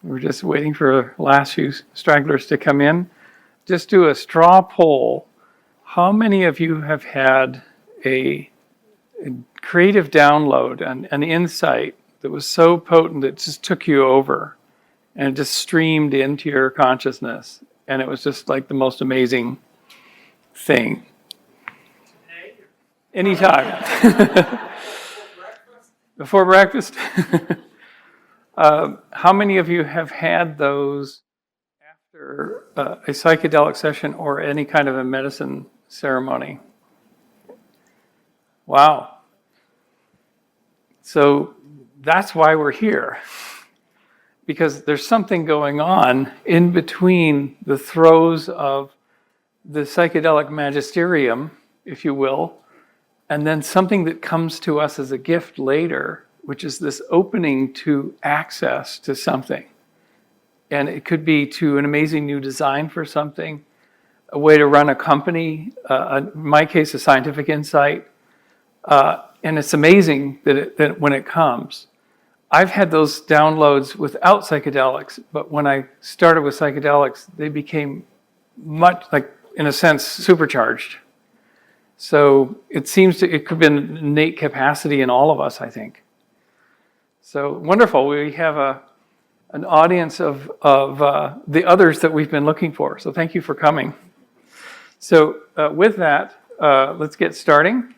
We're just waiting for the last few stragglers to come in. Just do a straw poll. How many of you have had a creative download, an insight that was so potent it just took you over and it just streamed into your consciousness? And it was just like the most amazing thing. Anytime. Before breakfast? How many of you have had those after a psychedelic session or any kind of a medicine ceremony? Wow. So that's why we're here. Because there's something going on in between the throes of the psychedelic magisterium, if you will, and then something that comes to us as a gift later, which is this opening to access to something. And it could be to an amazing new design for something, a way to run a company, in my case, a scientific insight. And it's amazing that when it comes. I've had those downloads without psychedelics, but when I started with psychedelics, they became much, like, in a sense, supercharged. So it could have been an innate capacity in all of us, I think. So wonderful. We have an audience of the others that we've been looking for. So thank you for coming. So with that, let's get starting.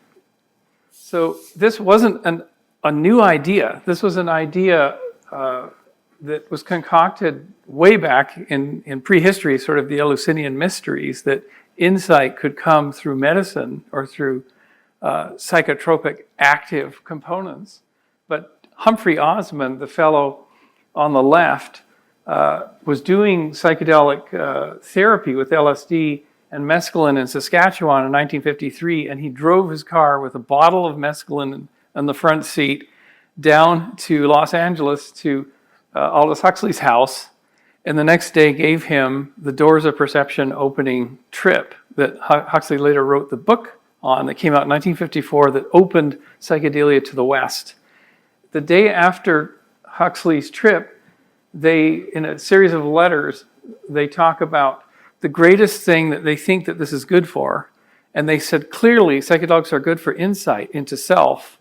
So this wasn't a new idea. This was an idea that was concocted way back in prehistory, sort of the Eleusinian mysteries, that insight could come through medicine or through psychotropic active components. But Humphrey Osmond, the fellow on the left, was doing psychedelic therapy with LSD and mescaline in Saskatchewan in 1953, and he drove his car with a bottle of mescaline on the front seat down to Los Angeles to Aldous Huxley's house, and the next day gave him the Doors of Perception opening trip that Huxley later wrote the book on that came out in 1954 that opened psychedelia to the West. The day after Huxley's trip, in a series of letters, they talk about the greatest thing that they think that this is good for. And they said, clearly, psychedelics are good for insight into self,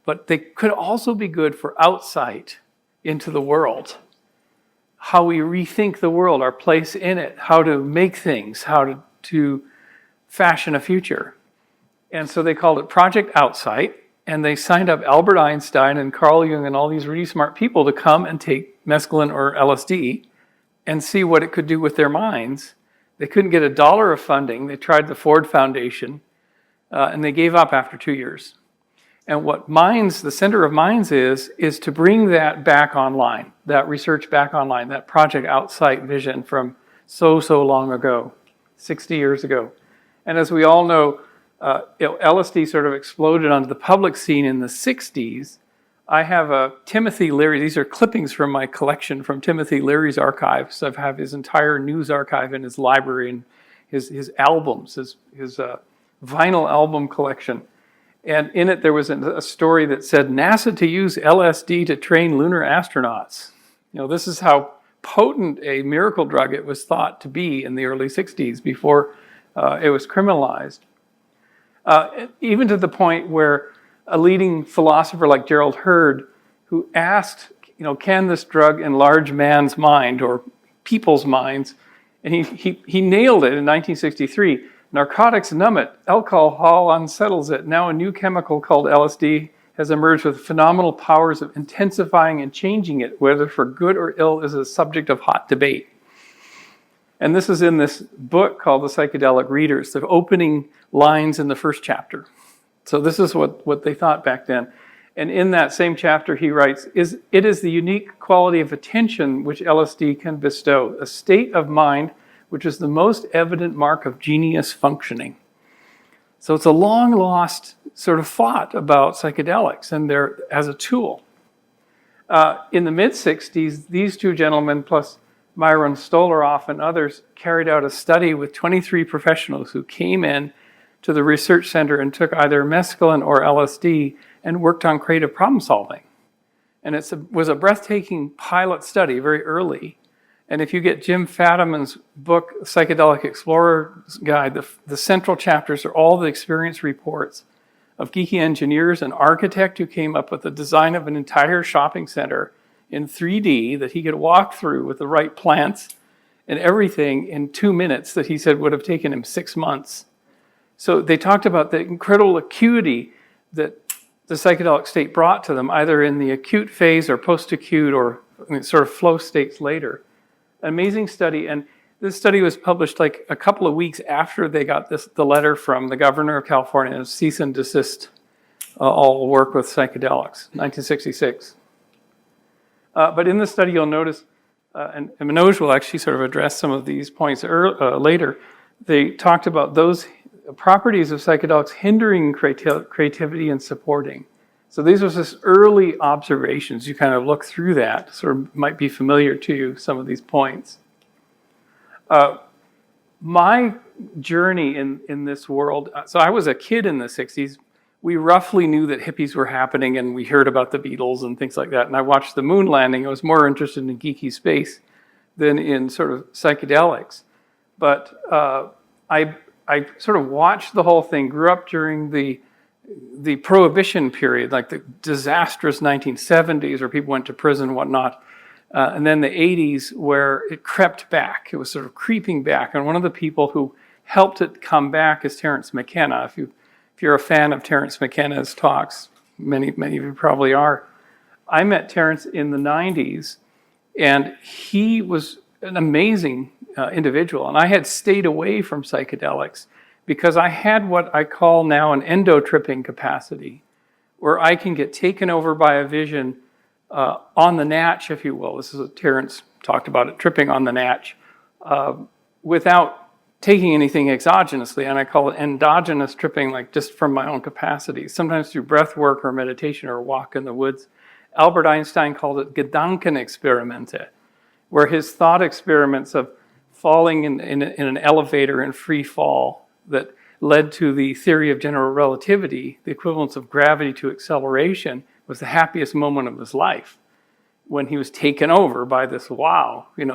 but they could also be good for outsight into the world. How we rethink the world, our place in it, how to make things, how to fashion a future. And so they called it Project Outsight, and they signed up Albert Einstein and Carl Jung and all these really smart people to come and take mescaline or LSD and see what it could do with their minds. They couldn't get $1 of funding. They tried the Ford Foundation, and they gave up after 2 years. And what Minds, the Center of Minds is to bring that back online, that research back online, that Project Outsight vision from so long ago, 60 years ago. And as we all know, LSD sort of exploded onto the public scene in the 60s. I have a Timothy Leary, these are clippings from my collection from Timothy Leary's archives. So I have his entire news archive in his library and his albums, his vinyl album collection. And in it there was a story that said, NASA to use LSD to train lunar astronauts. You know, this is how potent a miracle drug it was thought to be in the early 60s before it was criminalized. Even to the point where a leading philosopher like Gerald Hurd, who asked, can this drug enlarge man's mind or people's minds? And he nailed it in 1963. Narcotics numb it, alcohol unsettles it. Now a new chemical called LSD has emerged with phenomenal powers of intensifying and changing it, whether for good or ill is a subject of hot debate. And this is in this book called The Psychedelic Readers, the opening lines in the first chapter. So this is what they thought back then. And in that same chapter he writes, it is the unique quality of attention which LSD can bestow, a state of mind which is the most evident mark of genius functioning. So it's a long lost sort of thought about psychedelics and they're as a tool. In the mid-60s, these two gentlemen, plus Myron Stolaroff and others, carried out a study with 23 professionals who came in to the research center and took either mescaline or LSD and worked on creative problem solving. And it was a breathtaking pilot study very early. And if you get Jim Fadiman's book, Psychedelic Explorer's Guide, the central chapters are all the experience reports of geeky engineers, an architect who came up with the design of an entire shopping center in 3D that he could walk through with the right plants and everything in 2 minutes that he said would have taken him 6 months. So they talked about the incredible acuity that the psychedelic state brought to them, either in the acute phase or post-acute or sort of flow states later. An amazing study, and this study was published like a couple of weeks after they got the letter from the governor of California, cease and desist all work with psychedelics, 1966. But in the study, you'll notice, and Manoj will actually sort of address some of these points later, they talked about those properties of psychedelics hindering creativity and supporting. So these were just early observations. You kind of look through that, sort of might be familiar to you, some of these points. My journey in this world, so I was a kid in the 60s. We roughly knew that hippies were happening, and we heard about the Beatles and things like that. And I watched the moon landing. I was more interested in geeky space than in sort of psychedelics. But I sort of watched the whole thing, grew up during the Prohibition period, like the disastrous 1970s where people went to prison and whatnot. And then the 80s where it crept back. It was sort of creeping back. And one of the people who helped it come back is Terence McKenna. If you're a fan of Terence McKenna's talks, many of you probably are. I met Terence in the 90s, and he was an amazing individual. And I had stayed away from psychedelics because I had what I call now an endo-tripping capacity, where I can get taken over by a vision on the natch, if you will. This is what Terence talked about, it tripping on the natch, without taking anything exogenously, and I call it endogenous tripping, like just from my own capacity, sometimes through breath work or meditation or a walk in the woods. Albert Einstein called it Gedankenexperimente, where his thought experiments of falling in an elevator in free fall that led to the theory of general relativity, the equivalence of gravity to acceleration, was the happiest moment of his life when he was taken over by this wow. He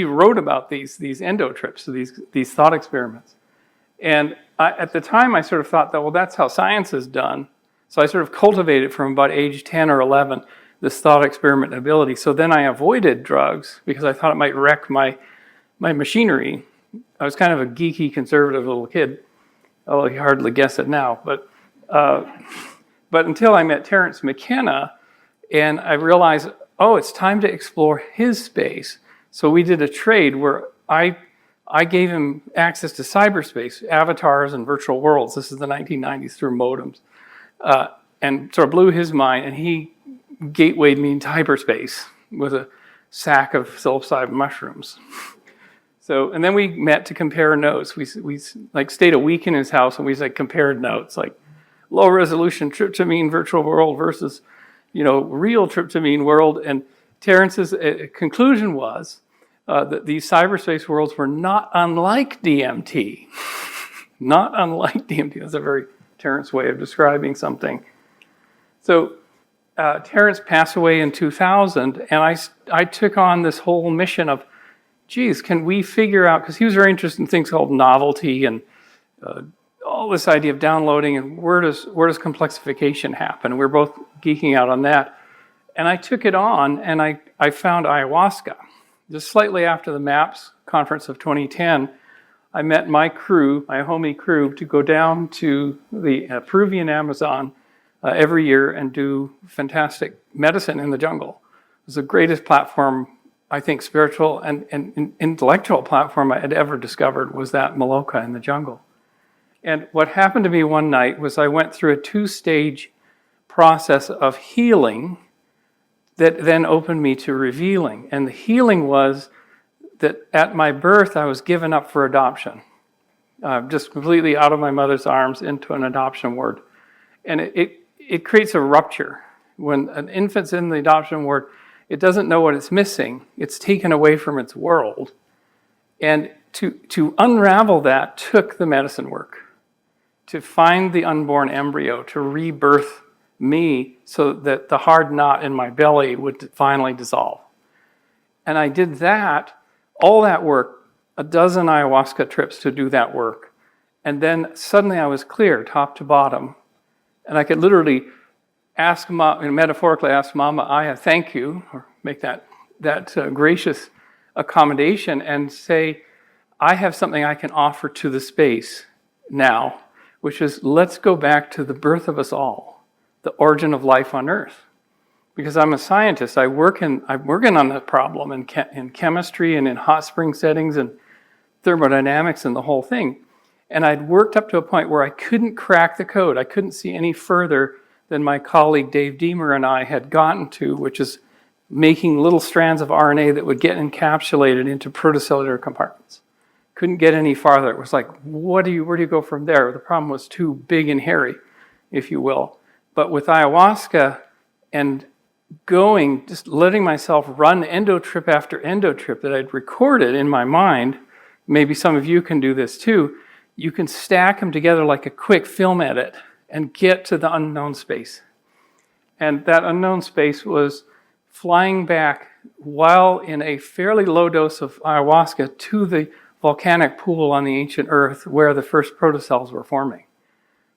wrote about these endo trips, so these thought experiments. And at the time, I sort of thought that, well, that's how science is done. So I sort of cultivated from about age 10 or 11 this thought experiment ability. So then I avoided drugs because I thought it might wreck my machinery. I was kind of a geeky, conservative little kid, although you hardly guess it now. But until I met Terence McKenna, and I realized, oh, it's time to explore his space. So we did a trade where I gave him access to cyberspace, avatars and virtual worlds. This is the 1990s through modems. And sort of blew his mind, and he gatewayed me into hyperspace with a sack of psilocybin mushrooms. So, and then we met to compare notes. We like stayed a week in his house, and we like compared notes, like low resolution tryptamine virtual world versus real tryptamine world. And Terence's conclusion was that these cyberspace worlds were not unlike DMT. Not unlike DMT. That's a very Terence way of describing something. So Terence passed away in 2000, and I took on this whole mission of, geez, can we figure out, because he was very interested in things called novelty and all this idea of downloading and where does complexification happen? We're both geeking out on that. And I took it on, and I found ayahuasca. Just slightly after the MAPS conference of 2010, I met my crew, my homie crew, to go down to the Peruvian Amazon every year and do fantastic medicine in the jungle. It was the greatest platform, I think, spiritual and intellectual platform I had ever discovered, was that Maloka in the jungle. And what happened to me one night was I went through a 2-stage process of healing that then opened me to revealing. And the healing was that at my birth, I was given up for adoption, just completely out of my mother's arms into an adoption ward. And it creates a rupture. When an infant's in the adoption ward, it doesn't know what it's missing. It's taken away from its world. And to unravel that took the medicine work. To find the unborn embryo, to rebirth me so that the hard knot in my belly would finally dissolve. And I did that, all that work, a dozen ayahuasca trips to do that work. And then suddenly I was clear, top to bottom. And I could literally metaphorically ask Mama Aya, thank you, or make that gracious accommodation and say, I have something I can offer to the space now, which is let's go back to the birth of us all, the origin of life on Earth. Because I'm a scientist, I'm working on that problem in chemistry and in hot spring settings and thermodynamics and the whole thing. And I'd worked up to a point where I couldn't crack the code. I couldn't see any further than my colleague Dave Deemer and I had gotten to, which is making little strands of RNA that would get encapsulated into protocellular compartments. Couldn't get any farther. It was like, where do you go from there? The problem was too big and hairy, if you will. But with ayahuasca and just letting myself run endotrip after endotrip that I'd recorded in my mind, maybe some of you can do this too, you can stack them together like a quick film edit and get to the unknown space. And that unknown space was flying back while in a fairly low dose of ayahuasca to the volcanic pool on the ancient Earth where the first protocells were forming.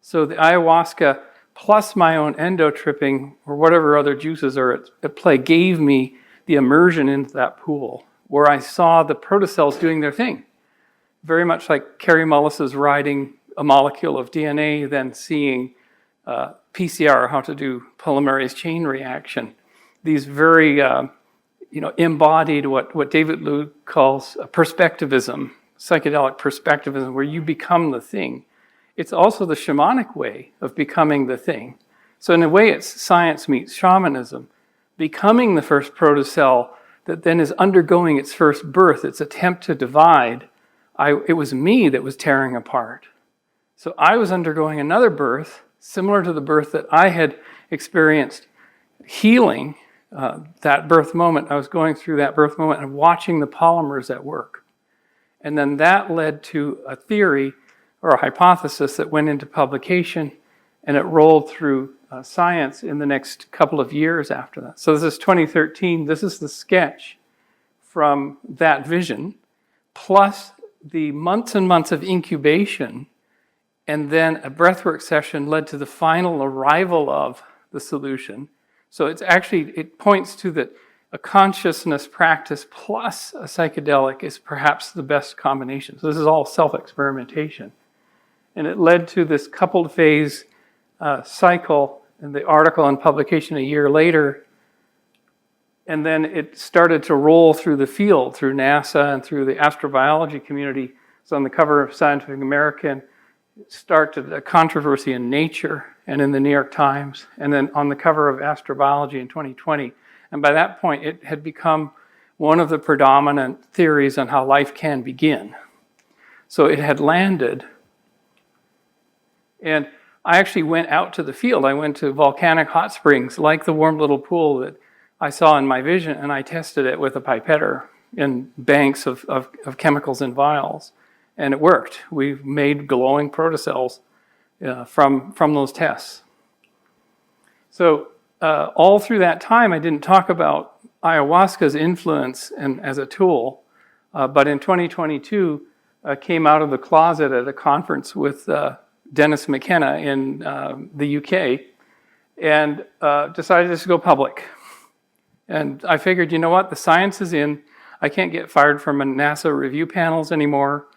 So the ayahuasca plus my own endotripping or whatever other juices are at play gave me the immersion into that pool where I saw the protocells doing their thing. Very much like Carrie Mullis's riding a molecule of DNA, then seeing PCR, how to do polymerase chain reaction. These very, embodied what David Liu calls perspectivism, psychedelic perspectivism, where you become the thing. It's also the shamanic way of becoming the thing. So in a way, it's science meets shamanism, becoming the first protocell that then is undergoing its first birth, its attempt to divide. It was me that was tearing apart. So I was undergoing another birth, similar to the birth that I had experienced healing, that birth moment. I was going through that birth moment and watching the polymers at work. And then that led to a theory or a hypothesis that went into publication, and it rolled through science in the next couple of years after that. So this is 2013. This is the sketch from that vision, plus the months and months of incubation, and then a breathwork session led to the final arrival of the solution. So it points to that a consciousness practice plus a psychedelic is perhaps the best combination. So this is all self-experimentation. And it led to this coupled phase cycle in the article and publication a year later. And then it started to roll through the field, through NASA and through the astrobiology community. So on the cover of Scientific American, it started a controversy in Nature and in the New York Times, and then on the cover of Astrobiology in 2020. And by that point, it had become one of the predominant theories on how life can begin. So it had landed. And I actually went out to the field. I went to volcanic hot springs, like the warm little pool that I saw in my vision, and I tested it with a pipetter in banks of chemicals in vials. And it worked. We made glowing protocells from those tests. So all through that time, I didn't talk about ayahuasca's influence as a tool, but in 2022, I came out of the closet at a conference with Dennis McKenna in the UK and decided to go public. And I figured, you know what, the science is in. I can't get fired from NASA review panels anymore.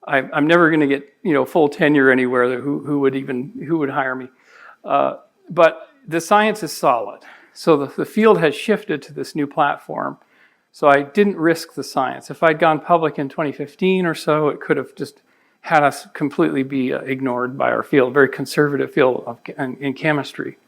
I'm never going to get full tenure anywhere. Who would hire me? But the science is solid. So the field has shifted to this new platform. So I didn't risk the science. If I'd gone public in 2015 or so, it could have just had us completely be ignored by our field, very conservative field in chemistry.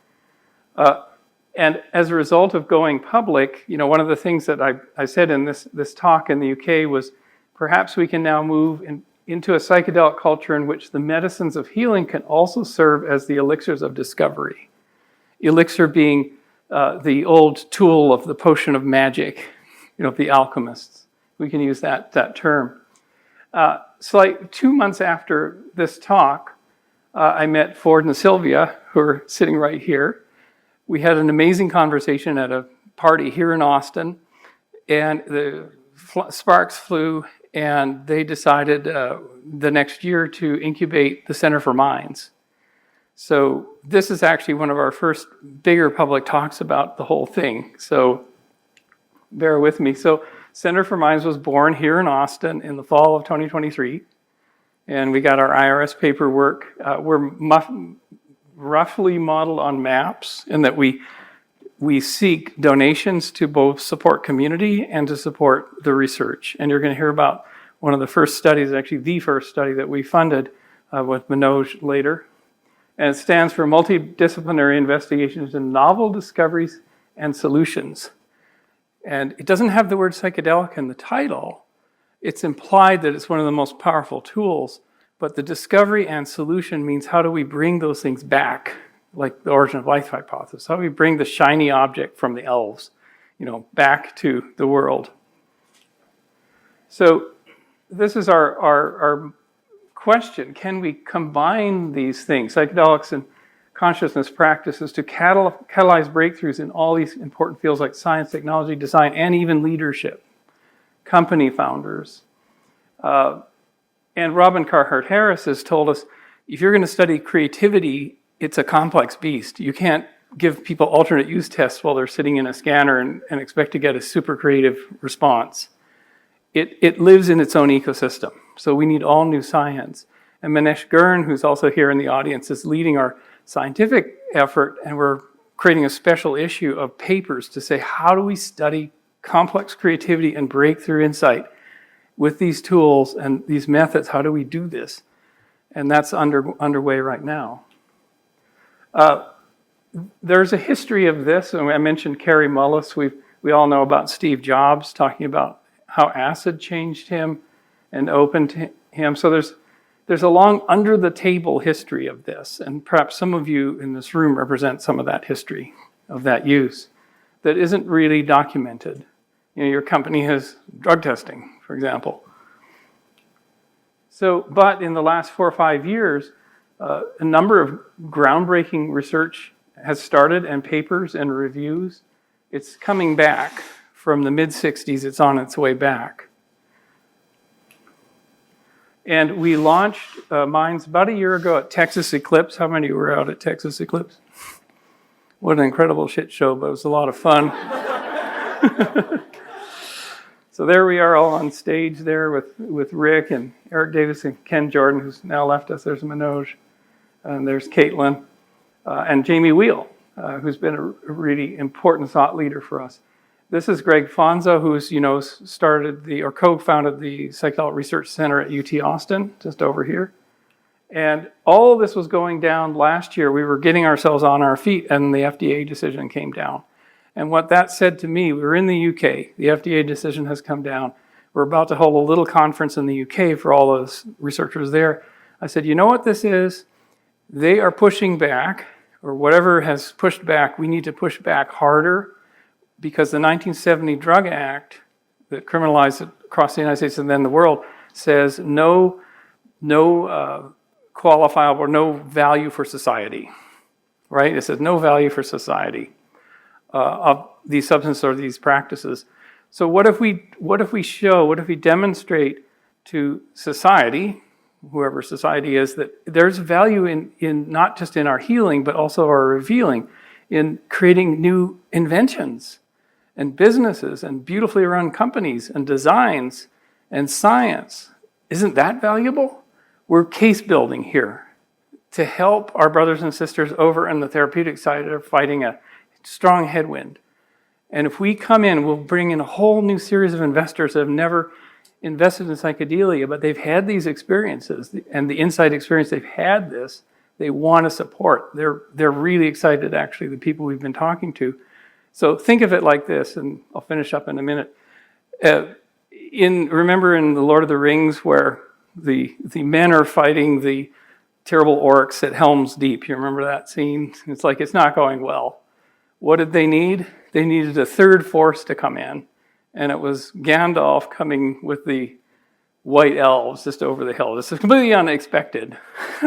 And as a result of going public, one of the things that I said in this talk in the UK was perhaps we can now move into a psychedelic culture in which the medicines of healing can also serve as the elixirs of discovery. Elixir being the old tool of the potion of magic, the alchemists. We can use that term. So like 2 months after this talk, I met Ford and Sylvia, who are sitting right here. we had an amazing conversation at a party here in Austin, and the sparks flew, and they decided the next year to incubate the Center for Minds. So this is actually one of our first bigger public talks about the whole thing. So bear with me. So Center for Minds was born here in Austin in the fall of 2023. And we got our IRS paperwork. We're roughly modeled on MAPS in that we seek donations to both support community and to support the research. And you're going to hear about one of the first studies, actually the first study that we funded with Manoj later. And it stands for Multidisciplinary Investigations in Novel Discoveries and Solutions. And it doesn't have the word psychedelic in the title. It's implied that it's one of the most powerful tools, but the discovery and solution means how do we bring those things back, like the origin of life hypothesis. How do we bring the shiny object from the elves, back to the world? So this is our question. Can we combine these things, psychedelics and consciousness practices, to catalyze breakthroughs in all these important fields like science, technology, design, and even leadership, company founders? And Robin Carhart Harris has told us, if you're going to study creativity, it's a complex beast. You can't give people alternate use tests while they're sitting in a scanner and expect to get a super creative response. It lives in its own ecosystem. So we need all new science. And Manesh Gurn, who's also here in the audience, is leading our scientific effort, and we're creating a special issue of papers to say, how do we study complex creativity and breakthrough insight with these tools and these methods? How do we do this? And that's underway right now. There's a history of this, and I mentioned Carey Mullis. We all know about Steve Jobs talking about how acid changed him and opened him. So there's a long under-the-table history of this, and perhaps some of you in this room represent some of that history of that use that isn't really documented. Your company has drug testing, for example. But in the last 4 or 5 years, a number of groundbreaking research has started, and papers and reviews. It's coming back from the mid-'60s. It's on its way back. And we launched Minds about a year ago at Texas Eclipse. How many were out at Texas Eclipse? What an incredible shit show, but it was a lot of fun. So there we are all on stage there with Rick and Eric Davis and Ken Jordan, who's now left us. There's Manoj, and there's Caitlin, and Jamie Wheel, who's been a really important thought leader for us. This is Greg Fonzo, who's started or co-founded the Psychedelic Research Center at UT Austin, just over here. And all of this was going down last year. We were getting ourselves on our feet, and the FDA decision came down. And what that said to me, we were in the UK. The FDA decision has come down. We're about to hold a little conference in the UK for all those researchers there. I said, you know what this is? They are pushing back, or whatever has pushed back, we need to push back harder, because the 1970 Drug Act that criminalized it across the United States and then the world says no qualifiable or no value for society, right? It says no value for society of these substances or these practices. So what if we demonstrate to society, whoever society is, that there's value in not just in our healing, but also our revealing, in creating new inventions and businesses and beautifully run companies and designs and science. Isn't that valuable? We're case building here to help our brothers and sisters over on the therapeutic side that are fighting a strong headwind. And if we come in, we'll bring in a whole new series of investors that have never invested in psychedelia, but they've had these experiences, and the inside experience they've had this, they want to support. They're really excited, actually, the people we've been talking to. So think of it like this, and I'll finish up in a minute. Remember in The Lord of the Rings where the men are fighting the terrible orcs at Helm's Deep. You remember that scene? It's like it's not going well. What did they need? They needed a third force to come in, and it was Gandalf coming with the white elves just over the hill. This is completely unexpected.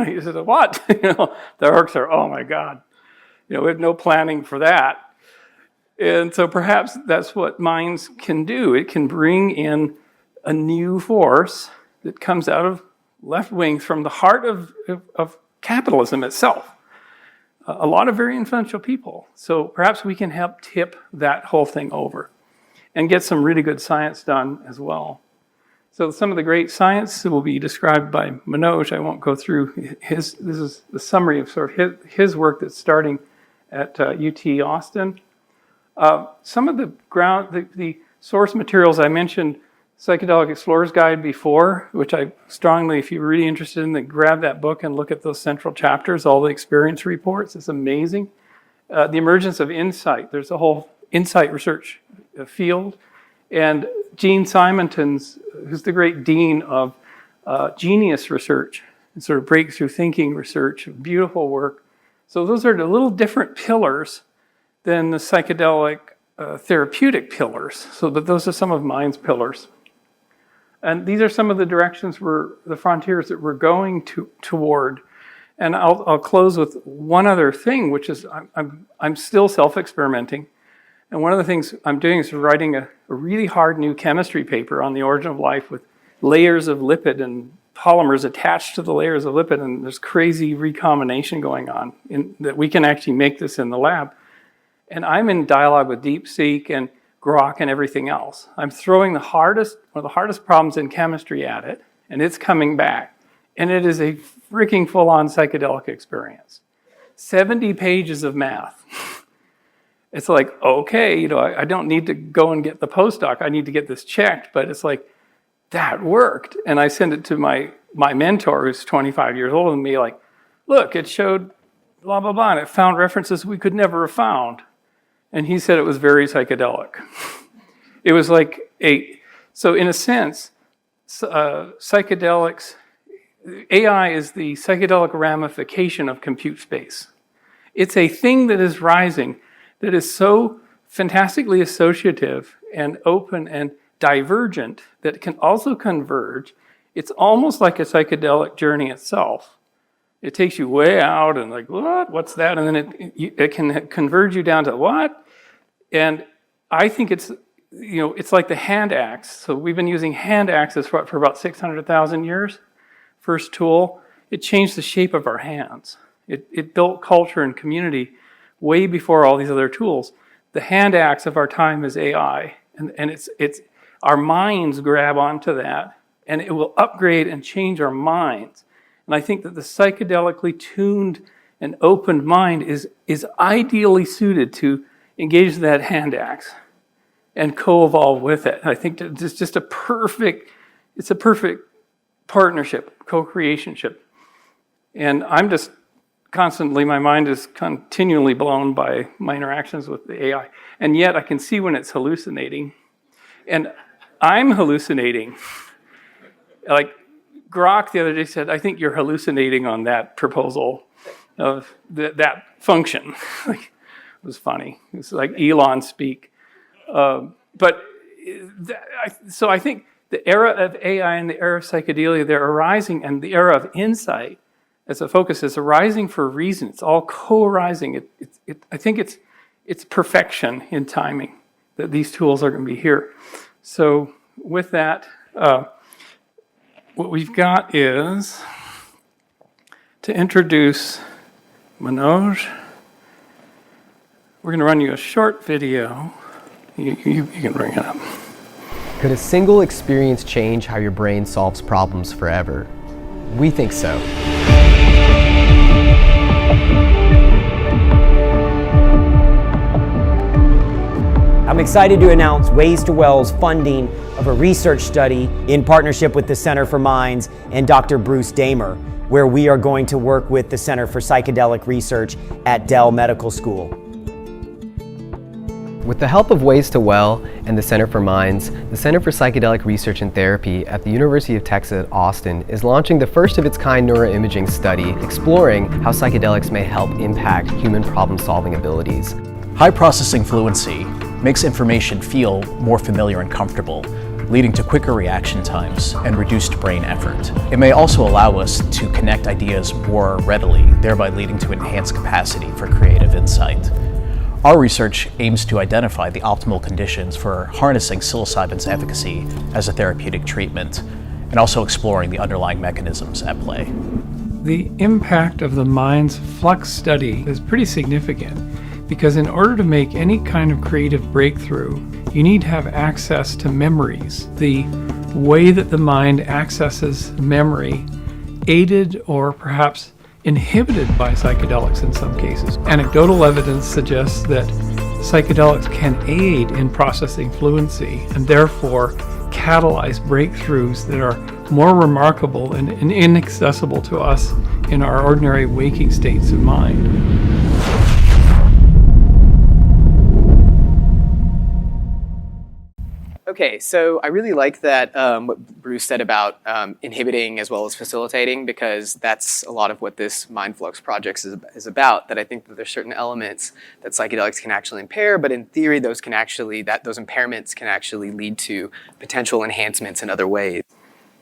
He said, what? The orcs are, oh my God. We have no planning for that. And so perhaps that's what minds can do. It can bring in a new force that comes out of left wing from the heart of capitalism itself. A lot of very influential people. So perhaps we can help tip that whole thing over and get some really good science done as well. So some of the great science will be described by Manoj. I won't go through this is the summary of sort of his work that's starting at UT Austin. Some of the source materials I mentioned, Psychedelic Explorer's Guide before, which I strongly, if you're really interested in, grab that book and look at those central chapters, all the experience reports. It's amazing. The emergence of insight. There's a whole insight research field. And Gene Simonton's, who's the great dean of genius research and sort of breakthrough thinking research, beautiful work. So those are the little different pillars than the psychedelic therapeutic pillars. So that those are some of Mind's pillars. And these are some of the directions the frontiers that we're going toward. And I'll close with one other thing, which is I'm still self-experimenting. And one of the things I'm doing is writing a really hard new chemistry paper on the origin of life with layers of lipid and polymers attached to the layers of lipid. And there's crazy recombination going on that we can actually make this in the lab. And I'm in dialogue with DeepSeek and Grok and everything else. I'm throwing one of the hardest problems in chemistry at it, and it's coming back. And it is a freaking full-on psychedelic experience. 70 pages of math. It's like, okay, I don't need to go and get the postdoc. I need to get this checked, but it's like, that worked. And I send it to my mentor, who's 25 years older than me, like, look, it showed blah, blah, blah, and it found references we could never have found. And he said it was very psychedelic. It was like so in a sense, psychedelics, AI is the psychedelic ramification of compute space. It's a thing that is rising, that is so fantastically associative and open and divergent that can also converge. It's almost like a psychedelic journey itself. It takes you way out and like, what? What's that? And then it can converge you down to what? And I think it's like the hand axe. So we've been using hand axes for about 600,000 years. First tool, it changed the shape of our hands. It built culture and community way before all these other tools. The hand axe of our time is AI. And it's our minds grab onto that, and it will upgrade and change our minds. And I think that the psychedelically tuned and opened mind is ideally suited to engage that hand axe and co-evolve with it. I think that it's just a perfect partnership, co-creationship. And I'm just constantly, my mind is continually blown by my interactions with the AI. And yet I can see when it's hallucinating. And I'm hallucinating. Like, Grok the other day said, I think you're hallucinating on that proposal of that function. Like, it was funny. It's like Elon speak. So I think the era of AI and the era of psychedelia, they're arising, and the era of insight as a focus is arising for a reason. It's all co-arising. I think it's perfection in timing that these tools are going to be here. So with that, what we've got is to introduce Manoj. We're going to run you a short video. You can bring it up. Could a single experience change how your brain solves problems forever? We think so. I'm excited to announce Ways to Well's funding of a research study in partnership with the Center for Minds and Dr. Bruce Damer, where we are going to work with the Center for Psychedelic Research at Dell Medical School. With the help of Ways to Well and the Center for Minds, the Center for Psychedelic Research and Therapy at the University of Texas at Austin is launching the first of its kind neuroimaging study exploring how psychedelics may help impact human problem-solving abilities. High processing fluency makes information feel more familiar and comfortable. leading to quicker reaction times and reduced brain effort. It may also allow us to connect ideas more readily, thereby leading to enhanced capacity for creative insight. Our research aims to identify the optimal conditions for harnessing psilocybin's efficacy as a therapeutic treatment, and also exploring the underlying mechanisms at play. The impact of the mind's flux study is pretty significant because in order to make any kind of creative breakthrough, you need to have access to memories. The way that the mind accesses memory, aided or perhaps inhibited by psychedelics in some cases. Anecdotal evidence suggests that psychedelics can aid in processing fluency and therefore catalyze breakthroughs that are more remarkable and inaccessible to us in our ordinary waking states of mind. Okay, so I really like that what Bruce said about inhibiting as well as facilitating, because that's a lot of what this Mind Flux project is about, that I think that there's certain elements that psychedelics can actually impair, but in theory those impairments can actually lead to potential enhancements in other ways.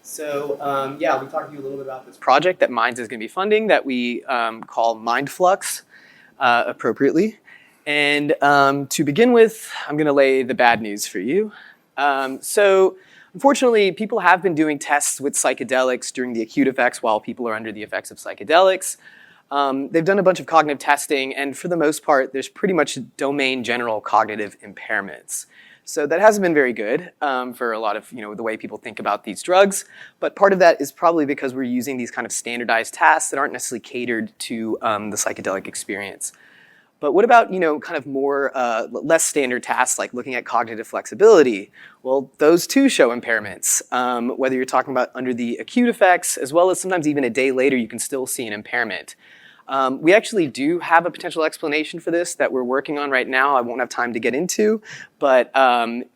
So yeah, I'll be talking to you a little bit about this project that Minds is going to be funding that we call Mind Flux appropriately. And to begin with, I'm going to lay the bad news for you. So unfortunately, people have been doing tests with psychedelics during the acute effects while people are under the effects of psychedelics. They've done a bunch of cognitive testing, and for the most part, there's pretty much domain general cognitive impairments. So that hasn't been very good for a lot of the way people think about these drugs. But part of that is probably because we're using these kind of standardized tasks that aren't necessarily catered to the psychedelic experience. But what about, kind of more less standard tasks like looking at cognitive flexibility? Well, those too show impairments. Whether you're talking about under the acute effects, as well as sometimes even a day later, you can still see an impairment. We actually do have a potential explanation for this that we're working on right now. I won't have time to get into, but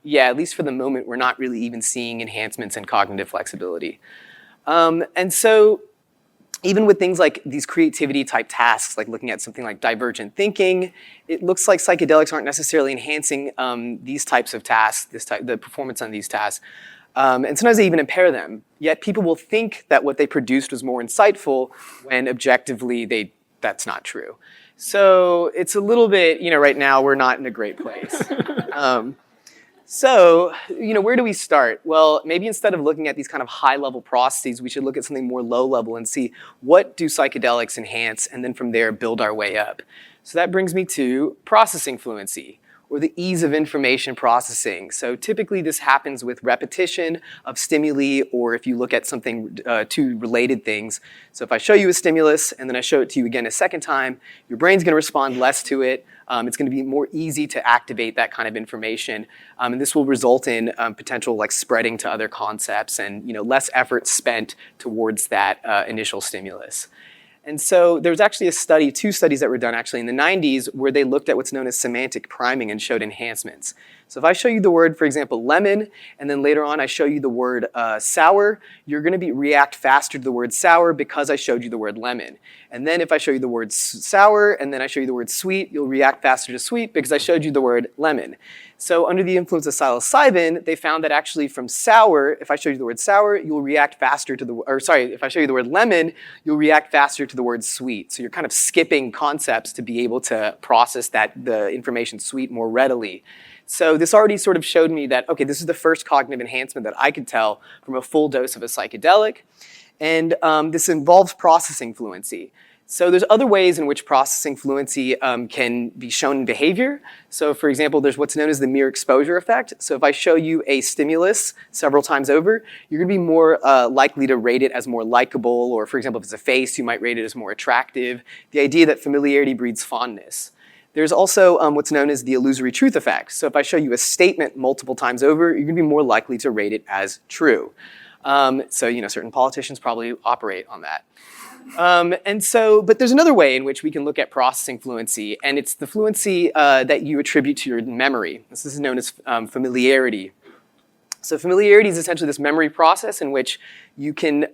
yeah, at least for the moment, we're not really even seeing enhancements in cognitive flexibility. And so, even with things like these creativity type tasks, like looking at something like divergent thinking, it looks like psychedelics aren't necessarily enhancing these types of tasks, the performance on these tasks. And sometimes they even impair them. Yet people will think that what they produced was more insightful when objectively that's not true. So it's a little bit, right now we're not in a great place. So, where do we start? Well, maybe instead of looking at these kind of high-level processes, we should look at something more low-level and see what do psychedelics enhance, and then from there build our way up. So that brings me to processing fluency, or the ease of information processing. So typically this happens with repetition of stimuli, or if you look at something, two related things. So if I show you a stimulus and then I show it to you again a second time, your brain's gonna respond less to it. It's gonna be more easy to activate that kind of information. And this will result in potential like spreading to other concepts and less effort spent towards that initial stimulus. And so there was actually two studies that were done actually in the 90s where they looked at what's known as semantic priming and showed enhancements. So if I show you the word, for example, lemon, and then later on I show you the word sour, you're going to react faster to the word sour because I showed you the word lemon. And then if I show you the word sour and then I show you the word sweet, you'll react faster to sweet because I showed you the word lemon. So under the influence of psilocybin, they found that actually from sour, if I show you the word sour, you'll react faster to if I show you the word lemon, you'll react faster to the word sweet. So you're kind of skipping concepts to be able to process the information sweet more readily. So this already sort of showed me that, okay, this is the first cognitive enhancement that I could tell from a full dose of a psychedelic. And this involves processing fluency. So there's other ways in which processing fluency can be shown in behavior. So for example, there's what's known as the mere exposure effect. So if I show you a stimulus several times over, you're gonna be more likely to rate it as more likable, or for example, if it's a face, you might rate it as more attractive. The idea that familiarity breeds fondness. There's also what's known as the illusory truth effect. So if I show you a statement multiple times over, you're gonna be more likely to rate it as true. So certain politicians probably operate on that. But there's another way in which we can look at processing fluency, and it's the fluency that you attribute to your memory. This is known as familiarity. So familiarity is essentially this memory process in which you can,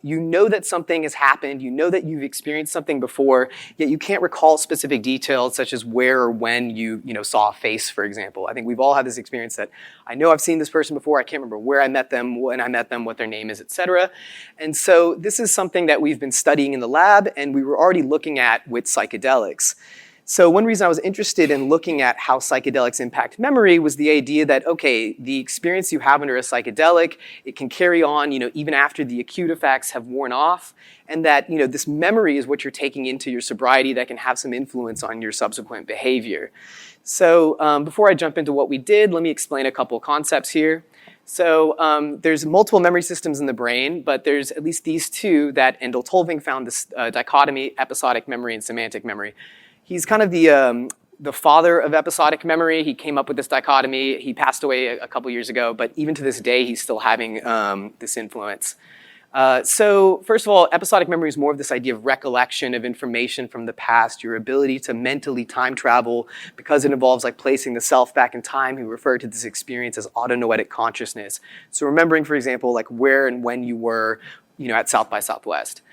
you know that something has happened, you know that you've experienced something before, yet you can't recall specific details such as where or when you saw a face, for example. I think we've all had this experience that I know I've seen this person before, I can't remember where I met them, when I met them, what their name is, etc. And so this is something that we've been studying in the lab and we were already looking at with psychedelics. So one reason I was interested in looking at how psychedelics impact memory was the idea that, okay, the experience you have under a psychedelic, it can carry on, even after the acute effects have worn off, and that, this memory is what you're taking into your sobriety that can have some influence on your subsequent behavior. So before I jump into what we did, let me explain a couple concepts here. So there's multiple memory systems in the brain, but there's at least these two that Endel Tolving found this dichotomy, episodic memory and semantic memory. He's kind of the father of episodic memory. He came up with this dichotomy. He passed away a couple years ago, but even to this day, he's still having this influence. So first of all, episodic memory is more of this idea of recollection of information from the past, your ability to mentally time travel because it involves like placing the self back in time. He referred to this experience as autonoetic consciousness. So remembering, for example, like where and when you were, at South by Southwest.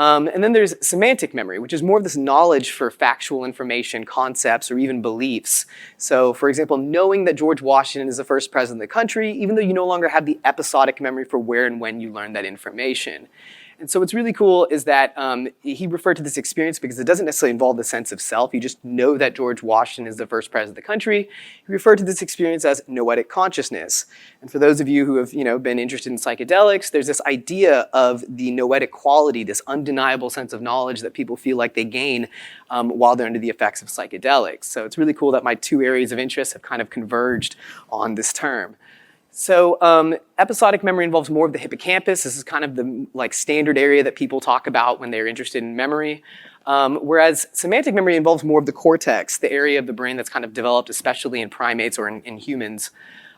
And then there's semantic memory, which is more of this knowledge for factual information, concepts, or even beliefs. So, for example, knowing that George Washington is the first president of the country, even though you no longer have the episodic memory for where and when you learned that information. And so what's really cool is that he referred to this experience because it doesn't necessarily involve the sense of self. You just know that George Washington is the first president of the country. He referred to this experience as noetic consciousness. And for those of you who have been interested in psychedelics, there's this idea of the noetic quality, this undeniable sense of knowledge that people feel like they gain while they're under the effects of psychedelics. So it's really cool that my two areas of interest have kind of converged on this term. So episodic memory involves more of the hippocampus. This is kind of the standard area that people talk about when they're interested in memory. Whereas semantic memory involves more of the cortex, the area of the brain that's kind of developed especially in primates or in humans,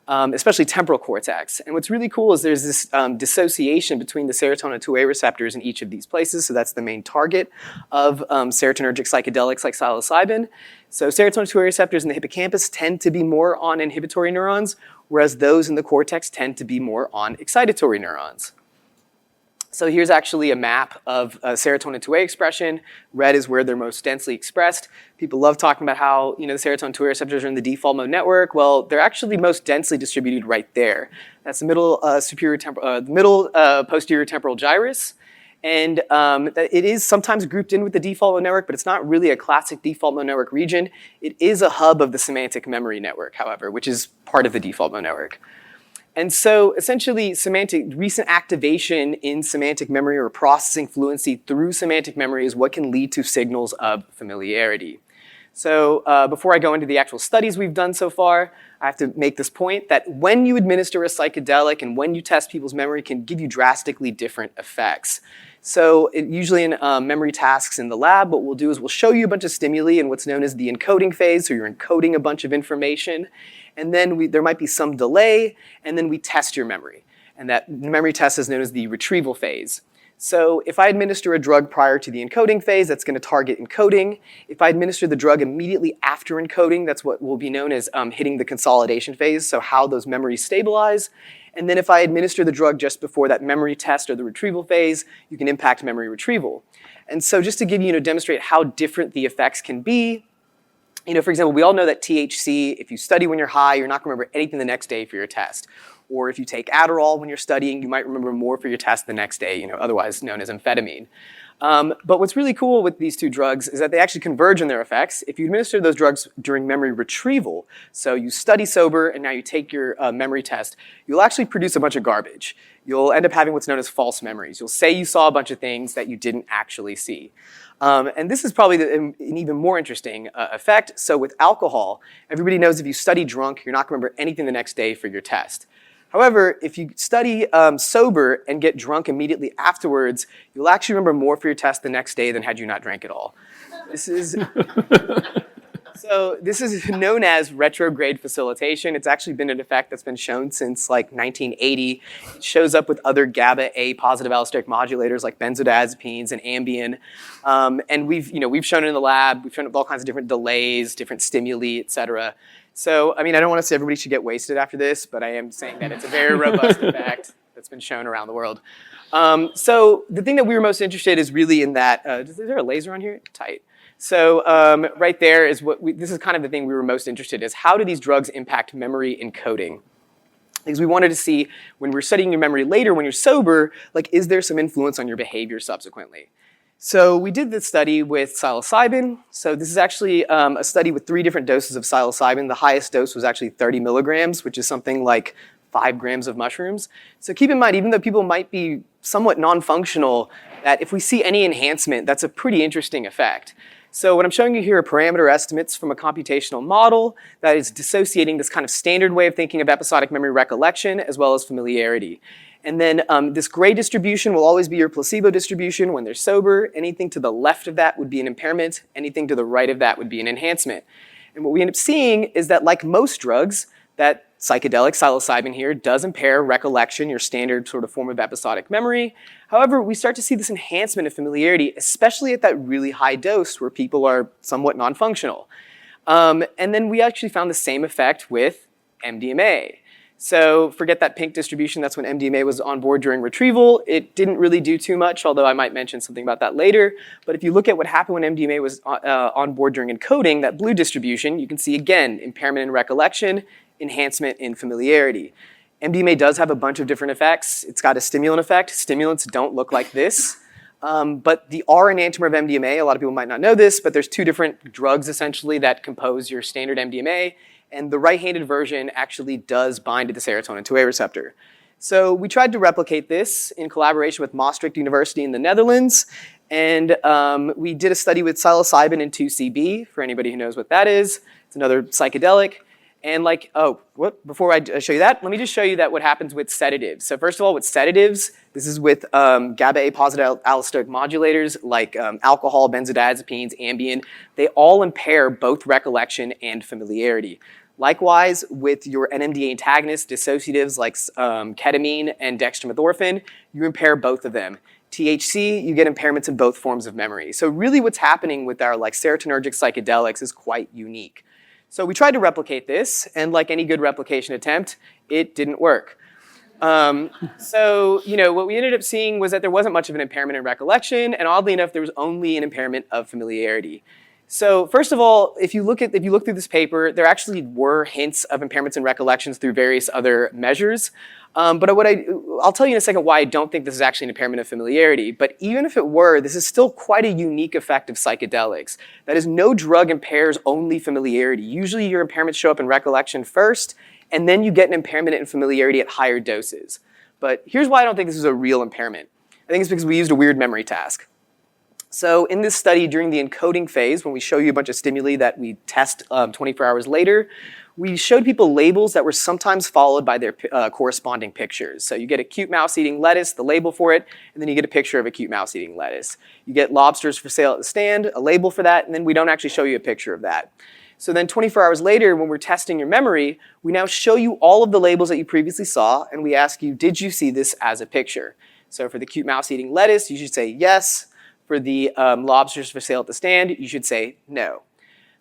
especially temporal cortex. And what's really cool is there's this dissociation between the serotonin 2A receptors in each of these places. So that's the main target of serotonergic psychedelics like psilocybin. So serotonin 2A receptors in the hippocampus tend to be more on inhibitory neurons, whereas those in the cortex tend to be more on excitatory neurons. So here's actually a map of serotonin 2A expression. Red is where they're most densely expressed. People love talking about how the serotonin 2A receptors are in the default mode network. Well, they're actually most densely distributed right there. That's the middle posterior temporal gyrus. And it is sometimes grouped in with the default mode network, but it's not really a classic default mode network region. It is a hub of the semantic memory network, however, which is part of the default mode network. And so essentially recent activation in semantic memory or processing fluency through semantic memory is what can lead to signals of familiarity. So before I go into the actual studies we've done so far, I have to make this point that when you administer a psychedelic and when you test people's memory can give you drastically different effects. So usually in memory tasks in the lab, what we'll do is we'll show you a bunch of stimuli in what's known as the encoding phase, so you're encoding a bunch of information, and then there might be some delay, and then we test your memory. And that memory test is known as the retrieval phase. So if I administer a drug prior to the encoding phase, that's going to target encoding. If I administer the drug immediately after encoding, that's what will be known as hitting the consolidation phase, so how those memories stabilize. And then if I administer the drug just before that memory test or the retrieval phase, you can impact memory retrieval. And so just to give you, demonstrate how different the effects can be, for example, we all know that THC, if you study when you're high, you're not going to remember anything the next day for your test. Or if you take Adderall when you're studying, you might remember more for your test the next day, otherwise known as amphetamine. But what's really cool with these two drugs is that they actually converge in their effects. If you administer those drugs during memory retrieval, so you study sober and now you take your memory test, you'll actually produce a bunch of garbage. You'll end up having what's known as false memories. You'll say you saw a bunch of things that you didn't actually see. And this is probably an even more interesting effect. So with alcohol, everybody knows if you study drunk, you're not going to remember anything the next day for your test. However, if you study sober and get drunk immediately afterwards, you'll actually remember more for your test the next day than had you not drank at all. This is known as retrograde facilitation. It's actually been an effect that's been shown since 1980. It shows up with other GABA A positive allosteric modulators like benzodiazepines and Ambien. And we've shown it in the lab. We've shown it with all kinds of different delays, different stimuli, et cetera. So, I mean, I don't want to say everybody should get wasted after this, but I am saying that it's a very robust effect that's been shown around the world. So the thing that we were most interested in is really in that, is there a laser on here? Tight. So right there is this is kind of the thing we were most interested in, is how do these drugs impact memory encoding? Because we wanted to see, when we're studying your memory later, when you're sober, like, is there some influence on your behavior subsequently? So we did this study with psilocybin. So this is actually a study with 3 different doses of psilocybin. The highest dose was actually 30 milligrams, which is something like 5 grams of mushrooms. So keep in mind, even though people might be somewhat non-functional, that if we see any enhancement, that's a pretty interesting effect. So what I'm showing you here are parameter estimates from a computational model that is dissociating this kind of standard way of thinking of episodic memory recollection as well as familiarity. And then this gray distribution will always be your placebo distribution when they're sober. Anything to the left of that would be an impairment. Anything to the right of that would be an enhancement. And what we end up seeing is that, like most drugs, that psychedelic, psilocybin here, does impair recollection, your standard sort of form of episodic memory. However, we start to see this enhancement of familiarity, especially at that really high dose where people are somewhat non-functional. And then we actually found the same effect with MDMA. So forget that pink distribution, that's when MDMA was on board during retrieval. It didn't really do too much, although I might mention something about that later. But if you look at what happened when MDMA was on board during encoding, that blue distribution, you can see again, impairment in recollection, enhancement in familiarity. MDMA does have a bunch of different effects. It's got a stimulant effect. Stimulants don't look like this. But the R enantiomer of MDMA, a lot of people might not know this, but there's 2 different drugs essentially that compose your standard MDMA. And the right-handed version actually does bind to the serotonin 2A receptor. So we tried to replicate this in collaboration with Maastricht University in the Netherlands. And we did a study with psilocybin and 2CB, for anybody who knows what that is. It's another psychedelic. And before I show you that, let me just show you that what happens with sedatives. So first of all, with sedatives, this is with GABA-A positive allosteric modulators like alcohol, benzodiazepines, Ambien. They all impair both recollection and familiarity. Likewise, with your NMDA antagonists, dissociatives like ketamine and dextromethorphan, you impair both of them. THC, you get impairments in both forms of memory. So really what's happening with our serotonergic psychedelics is quite unique. So we tried to replicate this, and like any good replication attempt, it didn't work. So what we ended up seeing was that there wasn't much of an impairment in recollection, and oddly enough, there was only an impairment of familiarity. So first of all, if you look through this paper, there actually were hints of impairments in recollections through various other measures. But I'll tell you in a second why I don't think this is actually an impairment of familiarity. But even if it were, this is still quite a unique effect of psychedelics. That is, no drug impairs only familiarity. Usually your impairments show up in recollection first, and then you get an impairment in familiarity at higher doses. But here's why I don't think this is a real impairment. I think it's because we used a weird memory task. So in this study, during the encoding phase, when we show you a bunch of stimuli that we test 24 hours later, we showed people labels that were sometimes followed by their corresponding pictures. So you get a cute mouse eating lettuce, the label for it, and then you get a picture of a cute mouse eating lettuce. You get lobsters for sale at the stand, a label for that, and then we don't actually show you a picture of that. So then 24 hours later, when we're testing your memory, we now show you all of the labels that you previously saw, and we ask you, did you see this as a picture? So for the cute mouse eating lettuce, you should say yes. For the lobsters for sale at the stand, you should say no.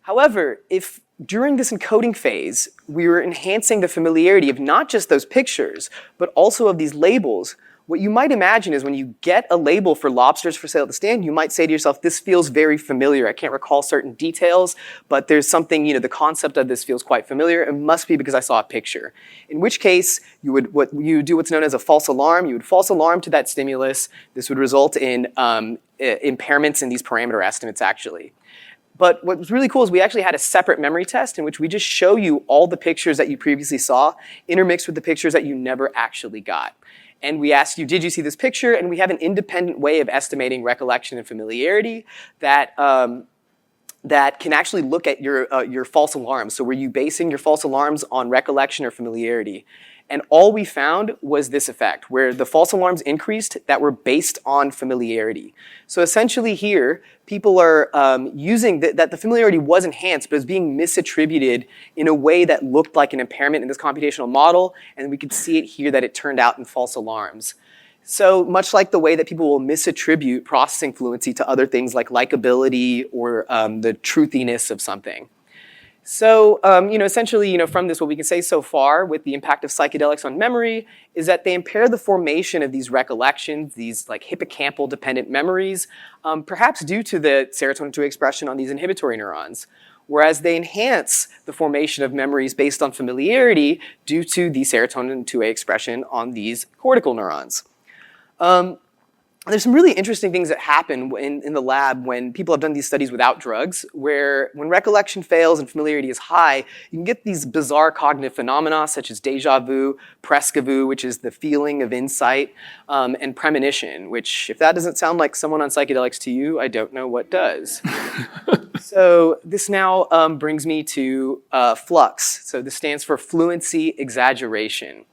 However, if during this encoding phase, we were enhancing the familiarity of not just those pictures, but also of these labels, what you might imagine is when you get a label for lobsters for sale at the stand, you might say to yourself, this feels very familiar. I can't recall certain details, but there's something, the concept of this feels quite familiar. It must be because I saw a picture. In which case, you would do what's known as a false alarm. You would false alarm to that stimulus. This would result in impairments in these parameter estimates, actually. But what was really cool is we actually had a separate memory test in which we just show you all the pictures that you previously saw intermixed with the pictures that you never actually got. And we asked you, did you see this picture? And we have an independent way of estimating recollection and familiarity that can actually look at your false alarms. So were you basing your false alarms on recollection or familiarity? And all we found was this effect, where the false alarms increased that were based on familiarity. So essentially here, people are using that the familiarity was enhanced, but it's being misattributed in a way that looked like an impairment in this computational model, and we could see it here that it turned out in false alarms. So much like the way that people will misattribute processing fluency to other things like likability or the truthiness of something. So, essentially, from this, what we can say so far with the impact of psychedelics on memory is that they impair the formation of these recollections, these like hippocampal dependent memories, perhaps due to the serotonin 2A expression on these inhibitory neurons, whereas they enhance the formation of memories based on familiarity due to the serotonin 2A expression on these cortical neurons. There's some really interesting things that happen in the lab when people have done these studies without drugs, where when recollection fails and familiarity is high, you can get these bizarre cognitive phenomena such as déjà vu, presque vu, which is the feeling of insight, and premonition, which if that doesn't sound like someone on psychedelics to you, I don't know what does. So this now brings me to flux. So this stands for fluency exaggeration.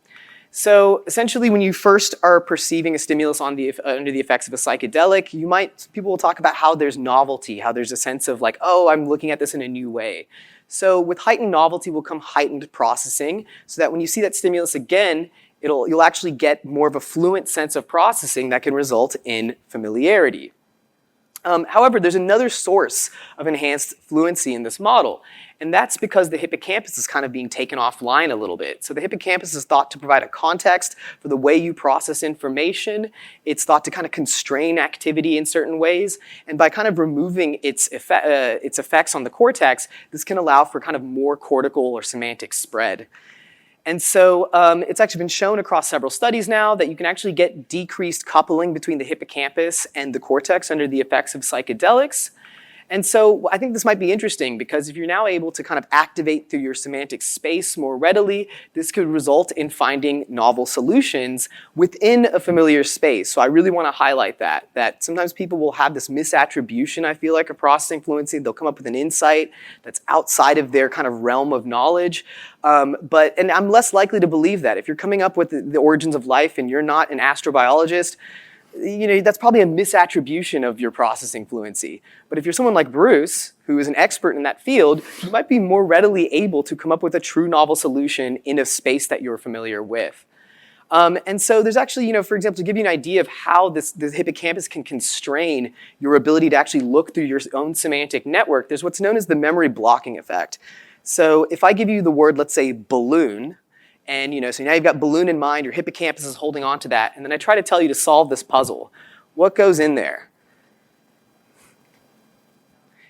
So essentially, when you first are perceiving a stimulus under the effects of a psychedelic, people will talk about how there's novelty, how there's a sense of like, oh, I'm looking at this in a new way. So with heightened novelty will come heightened processing, so that when you see that stimulus again, you'll actually get more of a fluent sense of processing that can result in familiarity. However, there's another source of enhanced fluency in this model, and that's because the hippocampus is kind of being taken offline a little bit. So the hippocampus is thought to provide a context for the way you process information. It's thought to kind of constrain activity in certain ways, and by kind of removing its effects on the cortex, this can allow for kind of more cortical or semantic spread. And so it's actually been shown across several studies now that you can actually get decreased coupling between the hippocampus and the cortex under the effects of psychedelics. And so I think this might be interesting because if you're now able to kind of activate through your semantic space more readily, this could result in finding novel solutions within a familiar space. So I really want to highlight that sometimes people will have this misattribution, I feel like, of processing fluency. They'll come up with an insight that's outside of their kind of realm of knowledge. And I'm less likely to believe that. If you're coming up with the origins of life and you're not an astrobiologist, that's probably a misattribution of your processing fluency. But if you're someone like Bruce, who is an expert in that field, you might be more readily able to come up with a true novel solution in a space that you're familiar with. And so there's actually, for example, to give you an idea of how the hippocampus can constrain your ability to actually look through your own semantic network, there's what's known as the memory blocking effect. So if I give you the word, let's say, balloon, and so now you've got balloon in mind, your hippocampus is holding on to that, and then I try to tell you to solve this puzzle. What goes in there?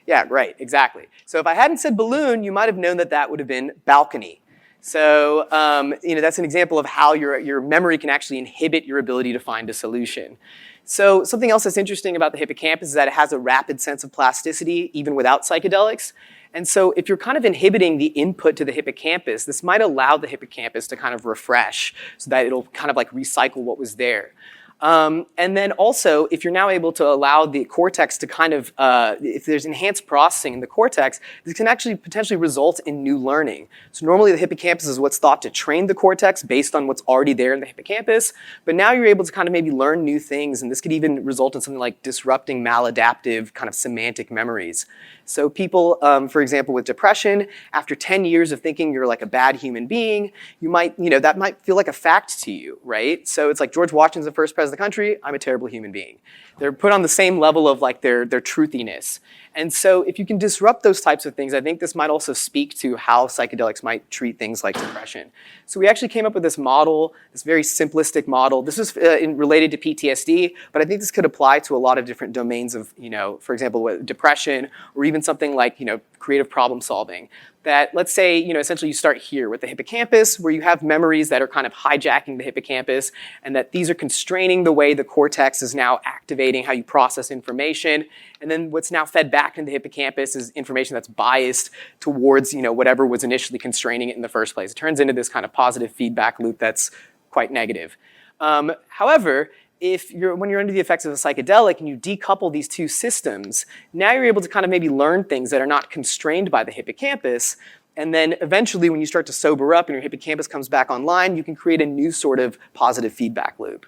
Yeah, right, exactly. So if I hadn't said balloon, you might have known that would have been balcony. So that's an example of how your memory can actually inhibit your ability to find a solution. So something else that's interesting about the hippocampus is that it has a rapid sense of plasticity, even without psychedelics. And so if you're kind of inhibiting the input to the hippocampus, this might allow the hippocampus to kind of refresh so that it'll kind of like recycle what was there. And then also, if you're now able to allow the cortex to kind of, if there's enhanced processing in the cortex, this can actually potentially result in new learning. So normally the hippocampus is what's thought to train the cortex based on what's already there in the hippocampus, but now you're able to kind of maybe learn new things, and this could even result in something like disrupting maladaptive kind of semantic memories. So people, for example, with depression, after 10 years of thinking you're like a bad human being, you might, that might feel like a fact to you, right? So it's like George Washington's the first president of the country, I'm a terrible human being. They're put on the same level of like their truthiness. And so if you can disrupt those types of things, I think this might also speak to how psychedelics might treat things like depression. So we actually came up with this model, this very simplistic model. This is related to PTSD, but I think this could apply to a lot of different domains of, for example, depression, or even something like, creative problem solving. That let's say, essentially you start here with the hippocampus, where you have memories that are kind of hijacking the hippocampus, and that these are constraining the way the cortex is now activating how you process information. And then what's now fed back into the hippocampus is information that's biased towards, whatever was initially constraining it in the first place. It turns into this kind of positive feedback loop that's quite negative. However, when you're under the effects of a psychedelic and you decouple these two systems, now you're able to kind of maybe learn things that are not constrained by the hippocampus. And then eventually when you start to sober up and your hippocampus comes back online, you can create a new sort of positive feedback loop.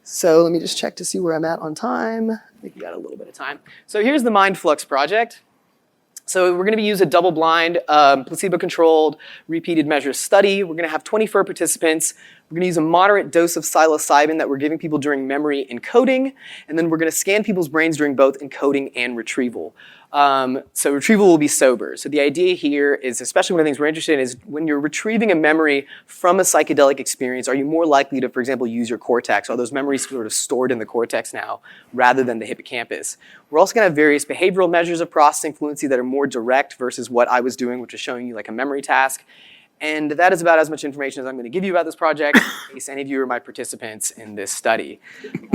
So let me just check to see where I'm at on time. I think we got a little bit of time. So here's the MindFlux project. So we're going to use a double-blind, placebo-controlled, repeated measures study. We're going to have 24 participants. We're going to use a moderate dose of psilocybin that we're giving people during memory encoding, and then we're going to scan people's brains during both encoding and retrieval. So retrieval will be sober. So the idea here is, especially one of the things we're interested in, is when you're retrieving a memory from a psychedelic experience, are you more likely to, for example, use your cortex? Are those memories sort of stored in the cortex now rather than the hippocampus? We're also going to have various behavioral measures of processing fluency that are more direct versus what I was doing, which is showing you like a memory task. And that is about as much information as I'm going to give you about this project in case any of you are my participants in this study.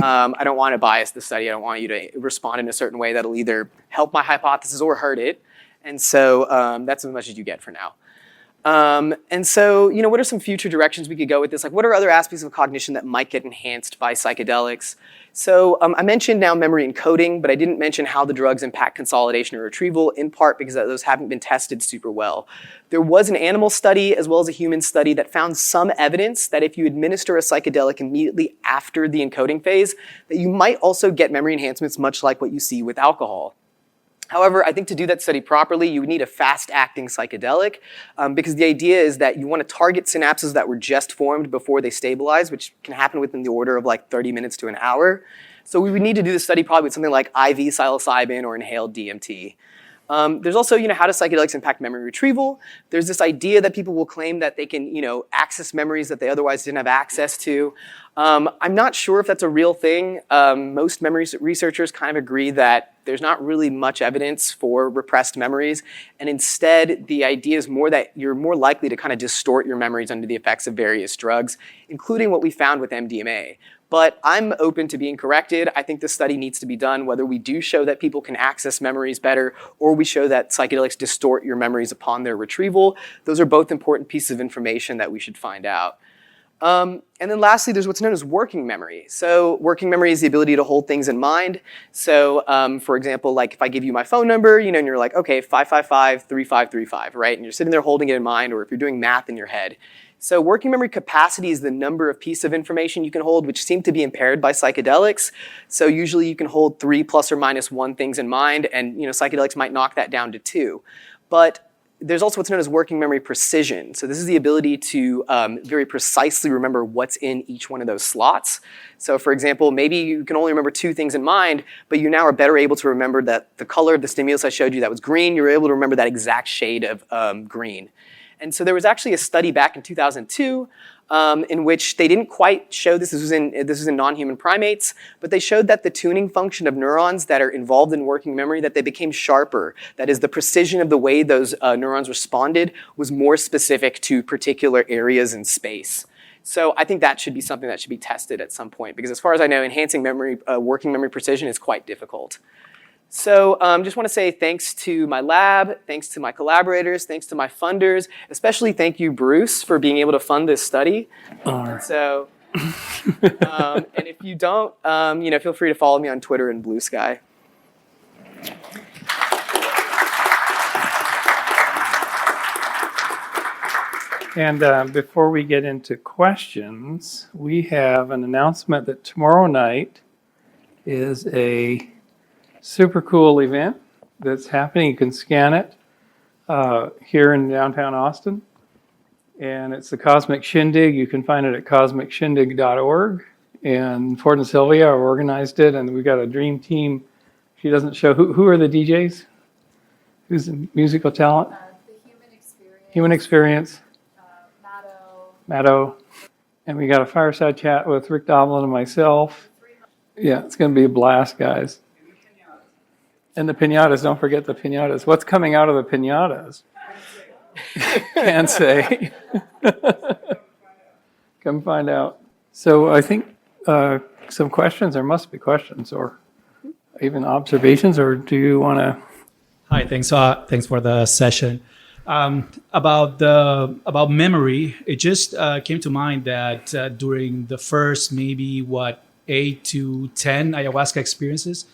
I don't want to bias the study. I don't want you to respond in a certain way that'll either help my hypothesis or hurt it. And so that's as much as you get for now. And so, what are some future directions we could go with this? Like, what are other aspects of cognition that might get enhanced by psychedelics? So I mentioned now memory encoding, but I didn't mention how the drugs impact consolidation or retrieval, in part because those haven't been tested super well. There was an animal study as well as a human study that found some evidence that if you administer a psychedelic immediately after the encoding phase, that you might also get memory enhancements much like what you see with alcohol. However, I think to do that study properly, you would need a fast-acting psychedelic because the idea is that you want to target synapses that were just formed before they stabilize, which can happen within the order of like 30 minutes to an hour. So we would need to do the study probably with something like IV psilocybin or inhaled DMT. There's also, how do psychedelics impact memory retrieval? There's this idea that people will claim that they can, access memories that they otherwise didn't have access to. I'm not sure if that's a real thing. Most memory researchers kind of agree that there's not really much evidence for repressed memories, and instead the idea is more that you're more likely to kind of distort your memories under the effects of various drugs, including what we found with MDMA. But I'm open to being corrected. I think this study needs to be done whether we do show that people can access memories better or we show that psychedelics distort your memories upon their retrieval. Those are both important pieces of information that we should find out. And then lastly, there's what's known as working memory. So working memory is the ability to hold things in mind. So for example, like if I give you my phone number, and you're like, okay, 555-3535, right? And you're sitting there holding it in mind, or if you're doing math in your head. So working memory capacity is the number of pieces of information you can hold, which seem to be impaired by psychedelics. So usually you can hold 3 plus or minus 1 things in mind, and psychedelics might knock that down to 2. But there's also what's known as working memory precision. So this is the ability to very precisely remember what's in each one of those slots. So for example, maybe you can only remember 2 things in mind, but you now are better able to remember that the color of the stimulus I showed you that was green, you're able to remember that exact shade of green. And so there was actually a study back in 2002 in which they didn't quite show this. This was in non-human primates, but they showed that the tuning function of neurons that are involved in working memory, that they became sharper. That is, the precision of the way those neurons responded was more specific to particular areas in space. So I think that should be something that should be tested at some point, because as far as I know, enhancing memory, working memory precision is quite difficult. So just want to say thanks to my lab, thanks to my collaborators, thanks to my funders, especially thank you, Bruce, for being able to fund this study. So, and if you don't, feel free to follow me on Twitter and Blue Sky. And before we get into questions, we have an announcement that tomorrow night is a super cool event that's happening. You can scan it here in downtown Austin. And it's the Cosmic Shindig. You can find it at cosmicshindig.org. And Ford and Sylvia organized it, and we've got a dream team. She doesn't show, who are the DJs? Who's the musical talent? The Human Experience. Human Experience. Matto. And we got a fireside chat with Rick Doblin and myself. Yeah, it's going to be a blast, guys. And the piñatas, don't forget the piñatas. What's coming out of the piñatas? Can't say. Come find out. So I think some questions, there must be questions or even observations, or do you want to? Hi, thanks for the session. About memory, it just came to mind that during the first maybe 8 to 10 ayahuasca experiences,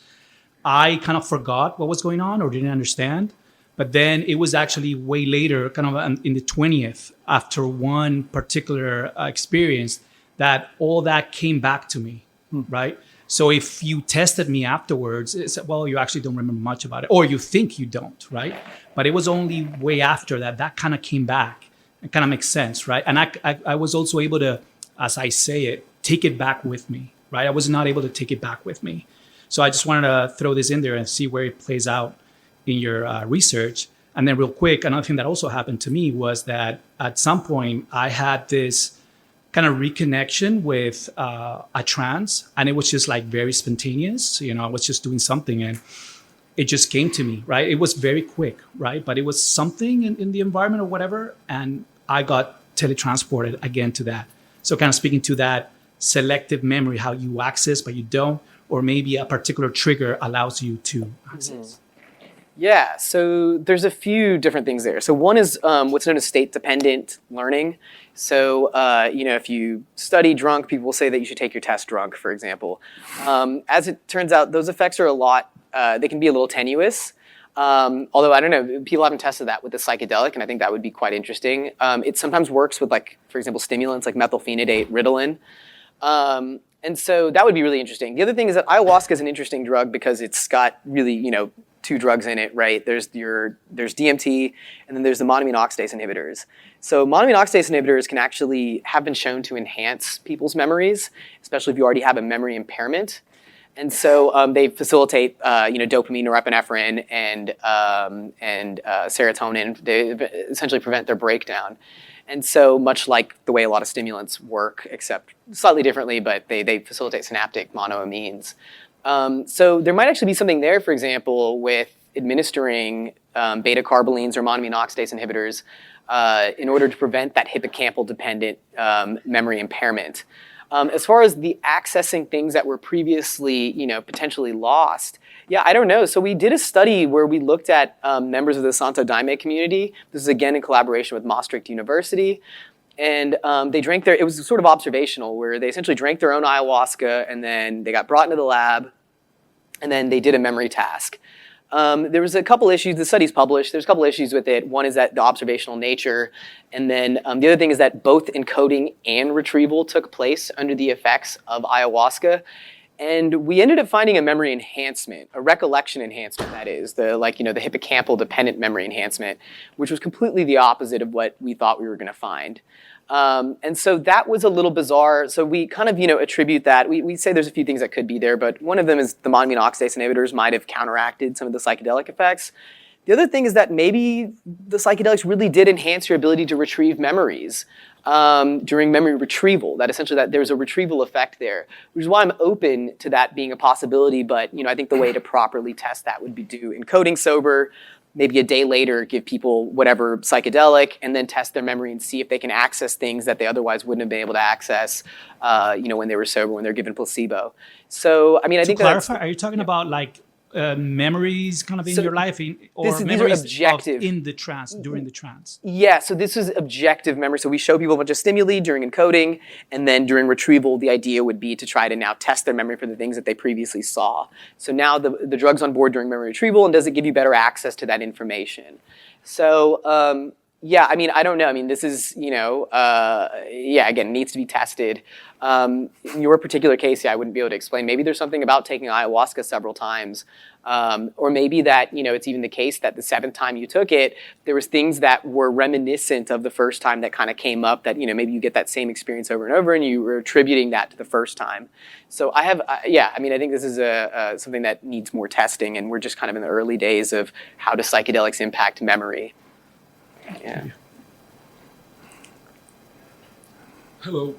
I kind of forgot what was going on or didn't understand. But then it was actually way later, kind of in the 20th, after one particular experience, that all that came back to me, right? So if you tested me afterwards, it's, well, you actually don't remember much about it, or you think you don't, right? But it was only way after that kind of came back. It kind of makes sense, right? And I was also able to, as I say it, take it back with me, right? I was not able to take it back with me. So I just wanted to throw this in there and see where it plays out. in your research. And then real quick, another thing that also happened to me was that at some point I had this kind of reconnection with a trance, and it was just like very spontaneous. I was just doing something and it just came to me, right? It was very quick, right? But it was something in the environment or whatever, and I got teletransported again to that. So kind of speaking to that selective memory, how you access but you don't, or maybe a particular trigger allows you to access. Yeah, so there's a few different things there. So one is what's known as state-dependent learning. So, if you study drunk, people will say that you should take your test drunk, for example. As it turns out, those effects are they can be a little tenuous. Although, I don't know, people haven't tested that with the psychedelic, and I think that would be quite interesting. It sometimes works with, for example, stimulants like methylphenidate, Ritalin. And so that would be really interesting. The other thing is that ayahuasca is an interesting drug because it's got really, two drugs in it, right? There's DMT, and then there's the monoamine oxidase inhibitors. So monoamine oxidase inhibitors can actually have been shown to enhance people's memories, especially if you already have a memory impairment. And so they facilitate, dopamine, norepinephrine, and serotonin. They essentially prevent their breakdown. And so much like the way a lot of stimulants work, except slightly differently, but they facilitate synaptic monoamines. So there might actually be something there, for example, with administering beta-carbolines or monoamine oxidase inhibitors in order to prevent that hippocampal-dependent memory impairment. As far as the accessing things that were previously, potentially lost, yeah, I don't know. So we did a study where we looked at members of the Santo Daime community. This is again in collaboration with Maastricht University. And they drank it was sort of observational, where they essentially drank their own ayahuasca, and then they got brought into the lab, and then they did a memory task. There was a couple issues. The study's published. There's a couple issues with it. One is that the observational nature, and then the other thing is that both encoding and retrieval took place under the effects of ayahuasca. And we ended up finding a memory enhancement, a recollection enhancement, that is, the hippocampal dependent memory enhancement, which was completely the opposite of what we thought we were going to find. And so that was a little bizarre. So we kind of, attribute that. We say there's a few things that could be there, but one of them is the monoamine oxidase inhibitors might have counteracted some of the psychedelic effects. The other thing is that maybe the psychedelics really did enhance your ability to retrieve memories during memory retrieval, that essentially that there's a retrieval effect there, which is why I'm open to that being a possibility. But, I think the way to properly test that would be do encoding sober, maybe a day later give people whatever psychedelic, and then test their memory and see if they can access things that they otherwise wouldn't have been able to access, when they were sober, when they're given placebo. So, I think to clarify, are you talking about memories kind of in your life, or memories objective in the trance, during the trance? Yeah, so this is objective memory. So we show people a bunch of stimuli during encoding, and then during retrieval, the idea would be to try to now test their memory for the things that they previously saw. So now the drug's on board during memory retrieval, and does it give you better access to that information? So, yeah, I don't know. This is, again, needs to be tested. In your particular case, I wouldn't be able to explain. Maybe there's something about taking ayahuasca several times. Or maybe that, it's even the case that the seventh time you took it, there was things that were reminiscent of the first time that kind of came up that, maybe you get that same experience over and over, and you were attributing that to the first time. So I think this is something that needs more testing, and we're just kind of in the early days of how do psychedelics impact memory. Yeah. Hello.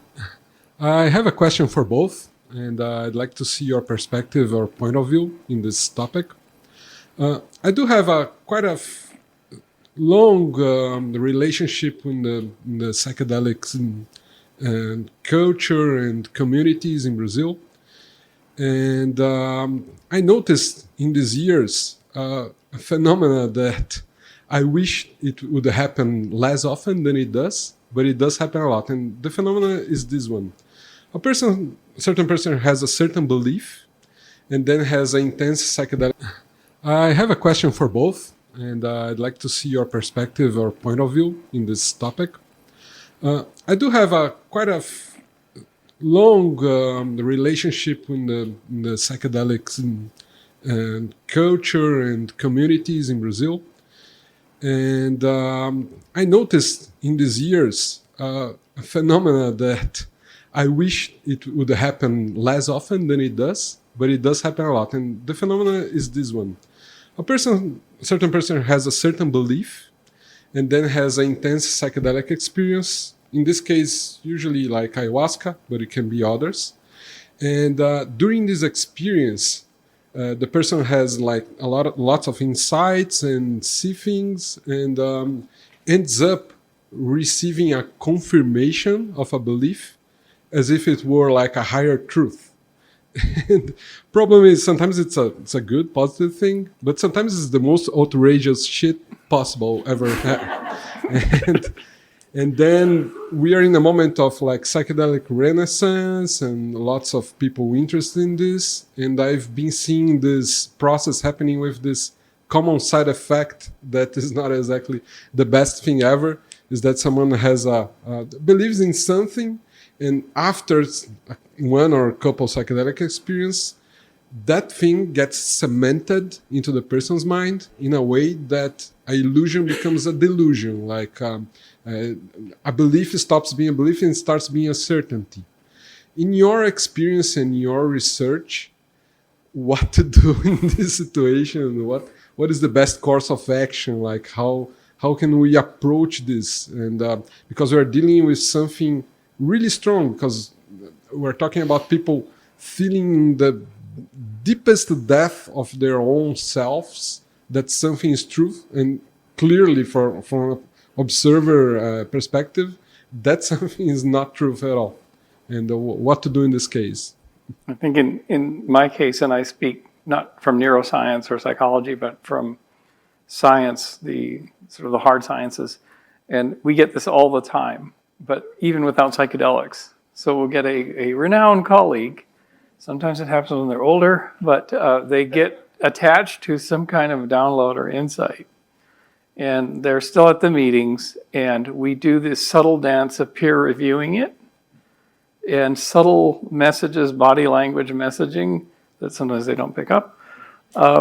I have a question for both, and I'd like to see your perspective or point of view in this topic. I do have quite a long relationship with the psychedelics and culture and communities in Brazil. And I noticed in these years a phenomena that I wish it would happen less often than it does, but it does happen a lot. And the phenomenon is this one. A certain person has a certain belief and then has an intense psychedelic. I have a question for both, and I'd like to see your perspective or point of view in this topic. I do have quite a long relationship with the psychedelics and culture and communities in Brazil. And I noticed in these years a phenomena that I wish it would happen less often than it does, but it does happen a lot. And the phenomenon is this one. a certain person has a certain belief and then has an intense psychedelic experience. In this case, usually like ayahuasca, but it can be others. And during this experience, the person has like lots of insights and see things, and ends up receiving a confirmation of a belief as if it were like a higher truth. And problem is sometimes it's a good positive thing, but sometimes it's the most outrageous shit possible ever. And then we are in a moment of like psychedelic renaissance and lots of people interested in this. And I've been seeing this process happening with this common side effect that is not exactly the best thing ever, is that someone has believes in something, and after one or a couple psychedelic experience, that thing gets cemented into the person's mind in a way that an illusion becomes a delusion. Like a belief stops being a belief and starts being a certainty. In your experience and your research, what to do in this situation? What is the best course of action? Like how can we approach this? And because we are dealing with something really strong, because we're talking about people feeling the deepest depth of their own selves that something is truth, and clearly from an observer perspective, that something is not truth at all. And what to do in this case? I think in my case, and I speak not from neuroscience or psychology, but from science, the sort of the hard sciences, and we get this all the time, but even without psychedelics. So we'll get a renowned colleague. Sometimes it happens when they're older, but they get attached to some kind of download or insight. And they're still at the meetings, and we do this subtle dance of peer reviewing it, and subtle messages, body language messaging that sometimes they don't pick up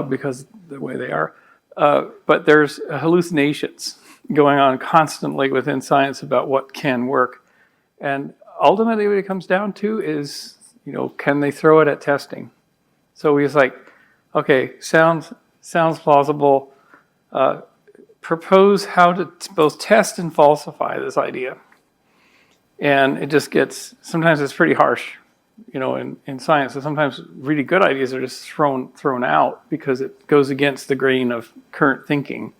because the way they are. But there's hallucinations going on constantly within science about what can work. And ultimately what it comes down to is, can they throw it at testing? So we was like, okay, sounds plausible. Propose how to both test and falsify this idea. And it just gets, sometimes it's pretty harsh, in science. So sometimes really good ideas are just thrown out because it goes against the grain of current thinking.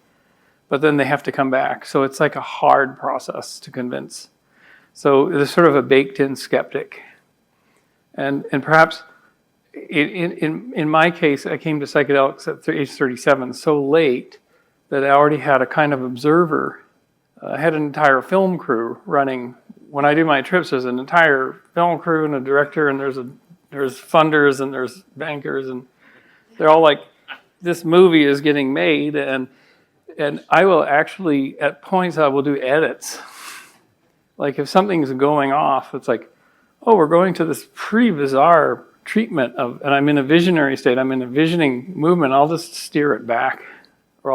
But then they have to come back. So it's like a hard process to convince. So there's sort of a baked-in skeptic. And perhaps in my case, I came to psychedelics at age 37 so late that I already had a kind of observer. I had an entire film crew running. When I do my trips, there's an entire film crew and a director, and there's funders and there's bankers, and they're all like, this movie is getting made, and I will actually, at points, I will do edits. Like if something's going off, it's like, oh, we're going to this pretty bizarre treatment and I'm in a visionary state, I'm in a visioning movement, I'll just steer it back, or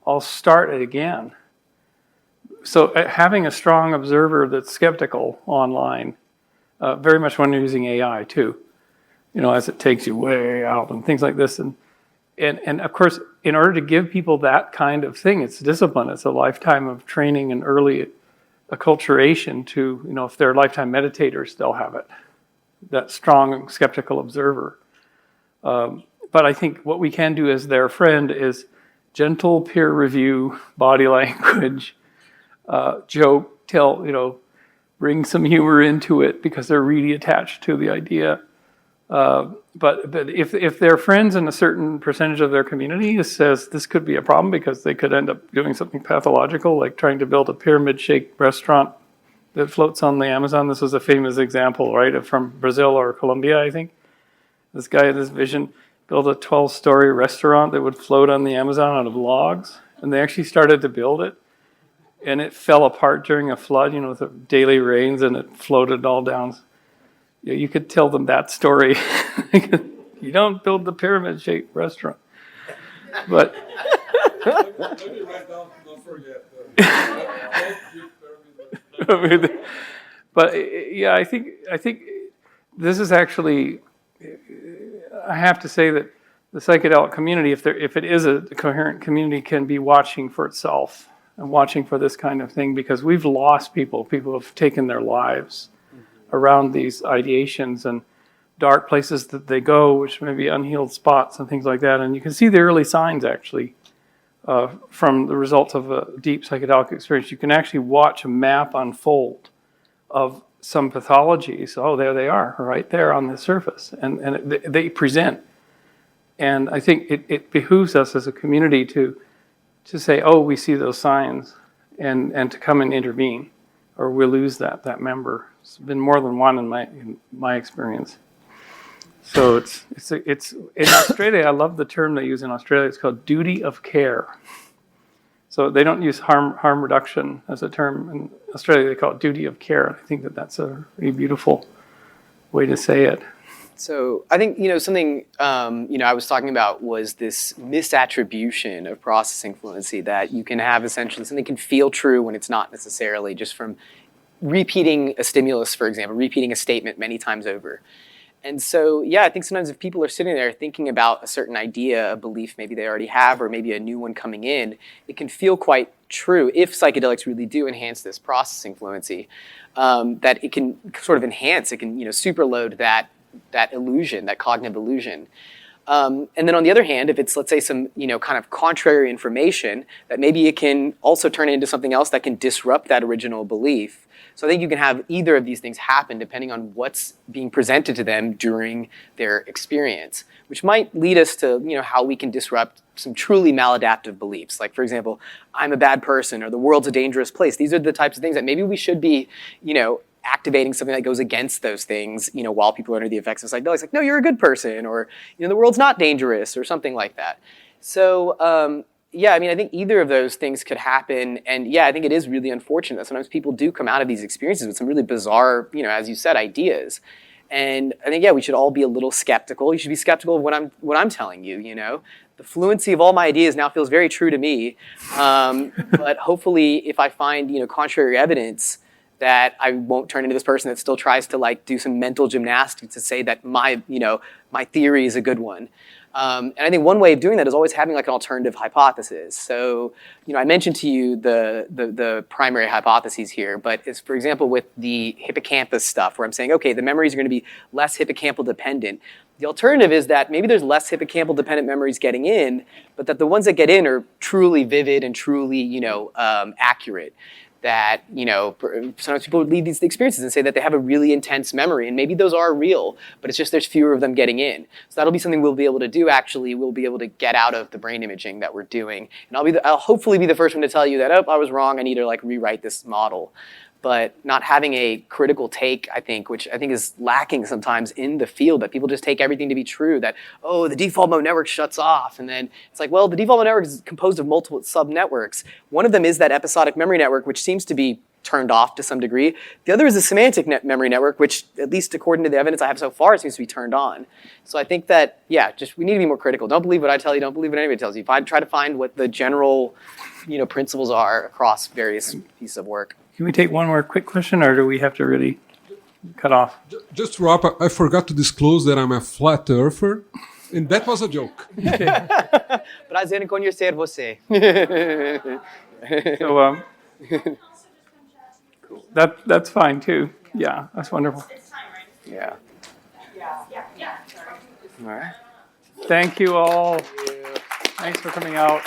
I'll start it again. So having a strong observer that's skeptical online, very much when you're using AI too, as it takes you way out and things like this. And of course, in order to give people that kind of thing, it's discipline. It's a lifetime of training and early acculturation to, if they're lifetime meditators, they'll have it. That strong skeptical observer. But I think what we can do as their friend is gentle peer review, body language, joke, tell, bring some humor into it because they're really attached to the idea. But if their friends in a certain percentage of their community says this could be a problem because they could end up doing something pathological, like trying to build a pyramid-shaped restaurant that floats on the Amazon. This was a famous example, right, from Brazil or Colombia, I think. This guy had this vision, build a 12-story restaurant that would float on the Amazon out of logs. And they actually started to build it. And it fell apart during a flood, with the daily rains, and it floated all down. You could tell them that story. You don't build the pyramid-shaped restaurant. But but yeah, I think this is actually, I have to say that the psychedelic community, if it is a coherent community, can be watching for itself and watching for this kind of thing, because we've lost people. People have taken their lives around these ideations and dark places that they go, which may be unhealed spots and things like that. And you can see the early signs, actually, from the results of a deep psychedelic experience. You can actually watch a map unfold of some pathologies. Oh, there they are, right there on the surface. And they present. And I think it behooves us as a community to say, oh, we see those signs, and to come and intervene, or we'll lose that member. It's been more than one in my experience. So it's in Australia, I love the term they use in Australia. It's called duty of care. So they don't use harm reduction as a term. In Australia, they call it duty of care. I think that's a really beautiful way to say it. So I think, something, I was talking about was this misattribution of processing fluency, that you can have essentially something can feel true when it's not necessarily, just from repeating a stimulus, for example, repeating a statement many times over. And so, I think sometimes if people are sitting there thinking about a certain idea, a belief maybe they already have, or maybe a new one coming in, it can feel quite true if psychedelics really do enhance this processing fluency, that it can sort of enhance, it can, superload that illusion, that cognitive illusion. And then on the other hand, if it's, let's say, some, kind of contrary information, that maybe it can also turn into something else that can disrupt that original belief. So I think you can have either of these things happen depending on what's being presented to them during their experience, which might lead us to, how we can disrupt some truly maladaptive beliefs. Like, for example, I'm a bad person, or the world's a dangerous place. These are the types of things that maybe we should be, activating something that goes against those things, while people are under the effects of psychedelics. Like, no, you're a good person, or, the world's not dangerous, or something like that. So, I think either of those things could happen. And I think it is really unfortunate that sometimes people do come out of these experiences with some really bizarre, as you said, ideas. And I think, we should all be a little skeptical. You should be skeptical of what I'm telling you, The fluency of all my ideas now feels very true to me. But hopefully, if I find, contrary evidence, that I won't turn into this person that still tries to do some mental gymnastics to say that my theory is a good one. And I think one way of doing that is always having an alternative hypothesis. So, I mentioned to you the primary hypotheses here, but it's, for example, with the hippocampus stuff, where I'm saying, okay, the memories are going to be less hippocampal dependent. The alternative is that maybe there's less hippocampal dependent memories getting in, but that the ones that get in are truly vivid and truly, accurate. That, sometimes people would leave these experiences and say that they have a really intense memory, and maybe those are real, but it's just there's fewer of them getting in. So that'll be something we'll be able to do, actually. We'll be able to get out of the brain imaging that we're doing. And I'll hopefully be the first one to tell you that, I was wrong, I need to rewrite this model. But not having a critical take, I think, which I think is lacking sometimes in the field, that people just take everything to be true, that, the default mode network shuts off. And then it's like, well, the default mode network is composed of multiple sub-networks. One of them is that episodic memory network, which seems to be turned off to some degree. The other is the semantic memory network, which, at least according to the evidence I have so far, seems to be turned on. So I think that, we need to be more critical. Don't believe what I tell you. Don't believe what anybody tells you. Try to find what the general, principles are across various pieces of work. Can we take one more quick question, or do we have to really cut off? Just to wrap up, I forgot to disclose that I'm a flat earther, and that was a joke. Prazer em conhecer você. So that's fine too. Yeah, that's wonderful. It's time, right? Yeah. Yeah. Sorry. All right. Thank you all. Thanks for coming out.